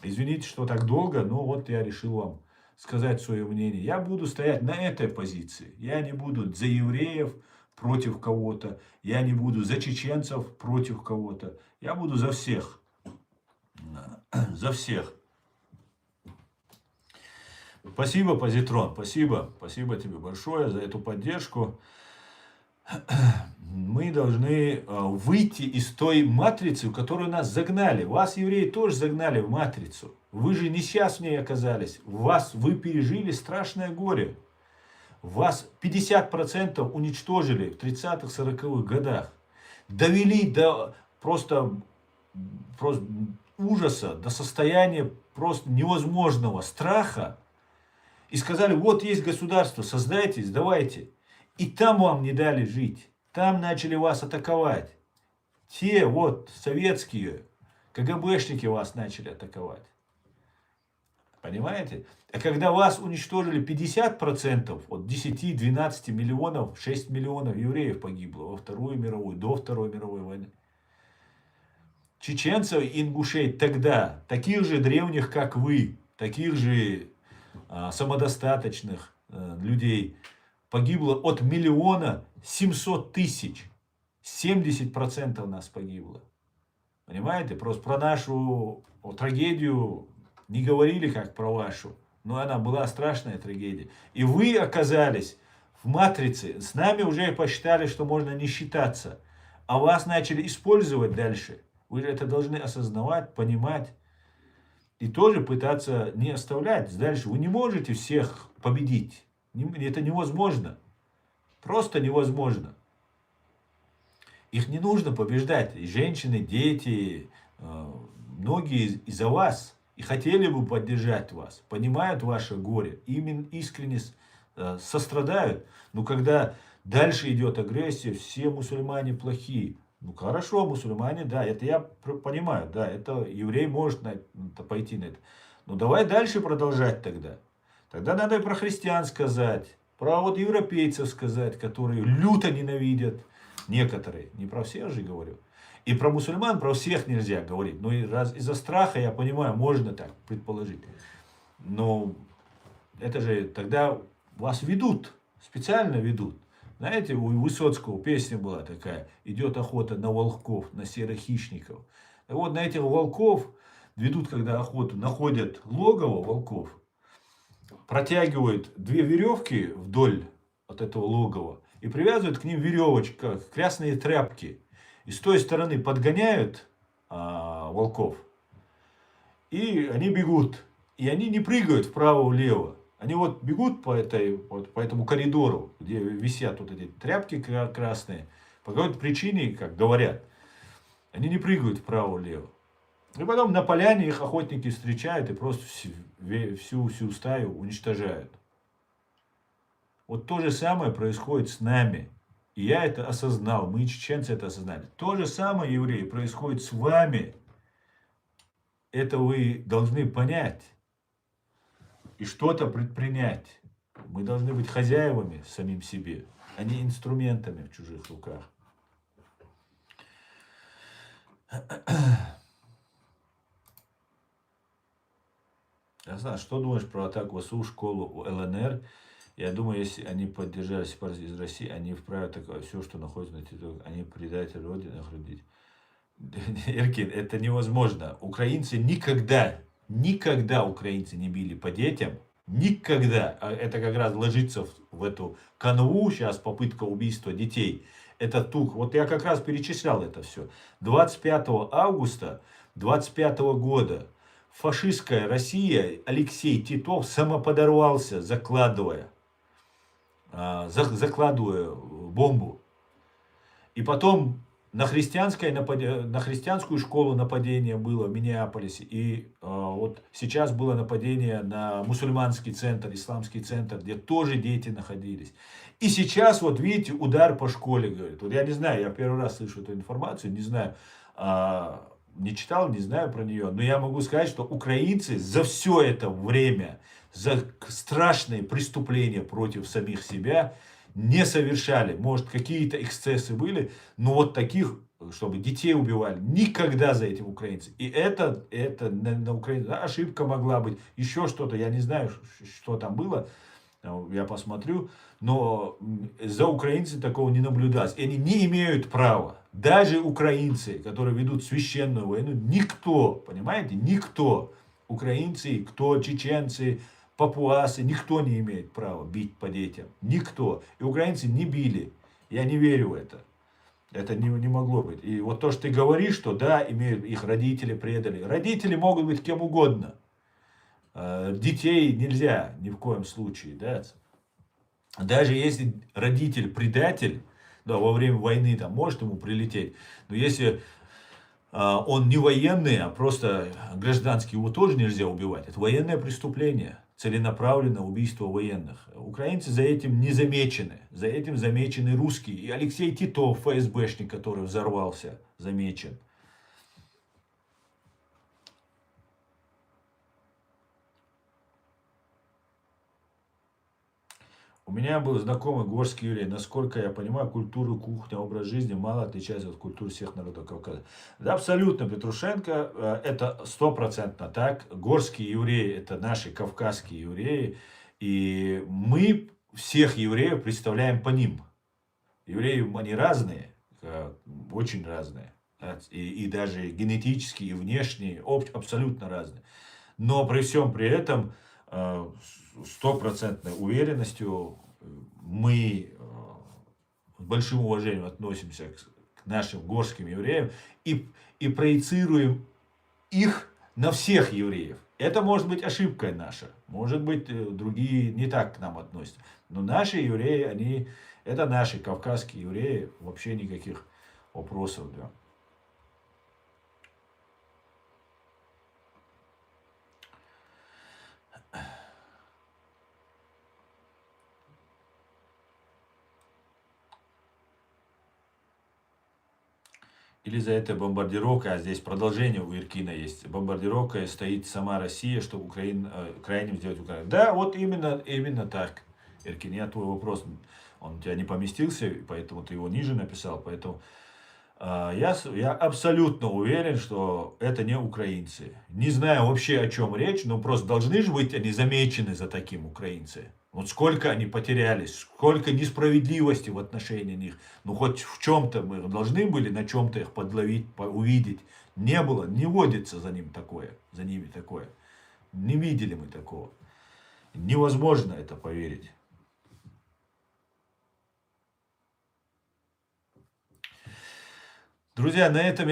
Извините, что так долго, но вот я решил вам сказать свое мнение. Я буду стоять на этой позиции. Я не буду за евреев против кого-то. Я не буду за чеченцев против кого-то. Я буду за всех. За всех. Спасибо, Позитрон. Спасибо. Спасибо тебе большое за эту поддержку. Мы должны выйти из той матрицы, в которую нас загнали. Вас, евреи, тоже загнали в матрицу. Вы же не сейчас в ней оказались. Вы пережили страшное горе. Вас 50% уничтожили в 30-х, 40-х годах. Довели до просто ужаса, до состояния просто невозможного страха. И сказали, вот есть государство, создайтесь, давайте. И там вам не дали жить. Там начали вас атаковать. Те вот советские КГБшники вас начали атаковать. Понимаете? А когда вас уничтожили 50%, от 10-12 миллионов, 6 миллионов евреев погибло во Вторую мировую, до Второй мировой войны. Чеченцев и ингушей тогда, таких же древних, как вы, таких же самодостаточных людей, погибло от 1 700 000. 70% нас погибло. Понимаете? Просто про нашу трагедию не говорили, как про вашу. Но она была страшная трагедия. И вы оказались в матрице. С нами уже посчитали, что можно не считаться. А вас начали использовать дальше. Вы это должны осознавать, понимать. И тоже пытаться не оставлять дальше. Вы не можете всех победить. Это невозможно. Просто невозможно. Их не нужно побеждать. И женщины, дети, многие из-за вас. И хотели бы поддержать вас. Понимают ваше горе. Именно искренне сострадают. Но когда дальше идет агрессия, все мусульмане плохие. Ну хорошо, мусульмане, да, это я понимаю, да, это еврей может пойти на это. Но давай дальше продолжать тогда. Тогда надо и про христиан сказать, про вот европейцев сказать, которые люто ненавидят некоторые, не про всех же говорю. И про мусульман, про всех нельзя говорить. Но из-за страха, я понимаю, можно так предположить. Но это же тогда вас ведут, специально ведут. Знаете, у Высоцкого песня была такая, идет охота на волков, на серых хищников. И вот на этих волков ведут, когда охоту, находят логово волков, протягивают 2 веревки вдоль от этого логова и привязывают к ним веревочка, красные тряпки. И с той стороны подгоняют волков, и они бегут. И они не прыгают вправо-влево. Они вот бегут по этому коридору, где висят вот эти тряпки красные. По какой-то причине, как говорят, они не прыгают вправо-влево. И потом на поляне их охотники встречают и просто всю стаю уничтожают. Вот то же самое происходит с нами. И я это осознал, мы, чеченцы, это осознали. То же самое, евреи, происходит с вами. Это вы должны понять. И что-то предпринять. Мы должны быть хозяевами самим себе, а не инструментами в чужих руках. Я знаю, что думаешь про атаку в ВСУ, школу ЛНР? Я думаю, если они поддержали сепаратистов из России, они вправе атаковать все, что находится на территории. Они предатели Родины, охрудить. Иркин, это невозможно. Украинцы никогда украинцы не били по детям. Никогда. Это как раз ложится в эту канву, сейчас попытка убийства детей. Это тух. Вот я как раз перечислял это все. 25 августа 25 года фашистская Россия, Алексей Титов самоподорвался, закладывая бомбу. И потом на христианскую школу нападение было в Миннеаполисе. И вот сейчас было нападение на мусульманский центр, исламский центр, где тоже дети находились. И сейчас, вот видите, удар по школе, говорит. Вот я не знаю, я первый раз слышу эту информацию, не знаю, не читал, не знаю про нее. Но я могу сказать, что украинцы за все это время, за страшные преступления против самих себя не совершали. Может, какие-то эксцессы были, но вот таких, чтобы детей убивали, никогда за этим украинцы. И это на Украине ошибка могла быть, еще что-то, я не знаю, что там было, я посмотрю, но за украинцев такого не наблюдалось. И они не имеют права. Даже украинцы, которые ведут священную войну, никто, понимаете, никто, украинцы, кто чеченцы, папуасы, никто не имеет права бить по детям. Никто. И украинцы не били. Я не верю в это. Это не могло быть. И вот то, что ты говоришь, что да, имеют, их родители предали. Родители могут быть кем угодно. Детей нельзя ни в коем случае. Да? Даже если родитель предатель, да, во время войны там может ему прилететь, но если он не военный, а просто гражданский, его тоже нельзя убивать. Это военное преступление, целенаправленное убийство военных. Украинцы за этим не замечены. За этим замечены русские. И Алексей Титов, ФСБшник, который взорвался, замечен. У меня был знакомый горский еврей. Насколько я понимаю, культура, кухня, образ жизни мало отличается от культуры всех народов Кавказа. Да, абсолютно, Петрушенко, это 100% так. Горские евреи, это наши кавказские евреи. И мы всех евреев представляем по ним. Евреи, они разные, очень разные. И даже генетически, и внешне, абсолютно разные. Но при всем при этом, стопроцентной уверенностью мы с большим уважением относимся к нашим горским евреям и проецируем их на всех евреев. Это может быть ошибкой наша. Может быть, другие не так к нам относятся. Но наши евреи, это наши кавказские евреи. Вообще никаких вопросов. Да. Или за это бомбардировка, а здесь продолжение у Иркина есть. Бомбардировка стоит сама Россия, чтобы крайним сделать Украину. Да, вот именно так. Иркин, я твой вопрос, он у тебя не поместился, поэтому ты его ниже написал. Поэтому я абсолютно уверен, что это не украинцы. Не знаю вообще, о чем речь, но просто должны же быть они замечены за таким украинцы. Вот сколько они потерялись, сколько несправедливости в отношении них. Ну, хоть в чем-то мы должны были на чем-то их подловить, увидеть. Не было, не водится за ними такое. Не видели мы такого. Невозможно это поверить. Друзья, на этом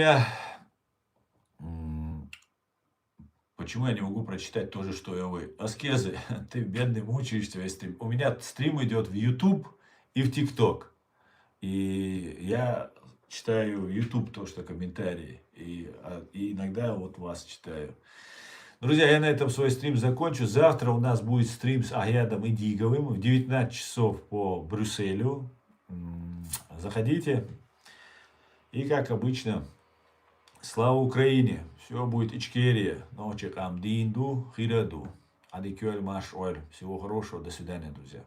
Почему я не могу прочитать то же, что и вы? Аскезы, ты бедный мучаешься весь стрим. У меня стрим идет в YouTube и в TikTok. И я читаю YouTube то, что комментарии. И иногда вот вас читаю. Друзья, я на этом свой стрим закончу. Завтра у нас будет стрим с Агьядом Идиговым в 19 часов по Брюсселю. Заходите. И как обычно, слава Украине! Все будет Ичкерия. Ночек Амдинду, Хираду. Адикюэль Маш Ойль. Всего хорошего. До свидания, друзья.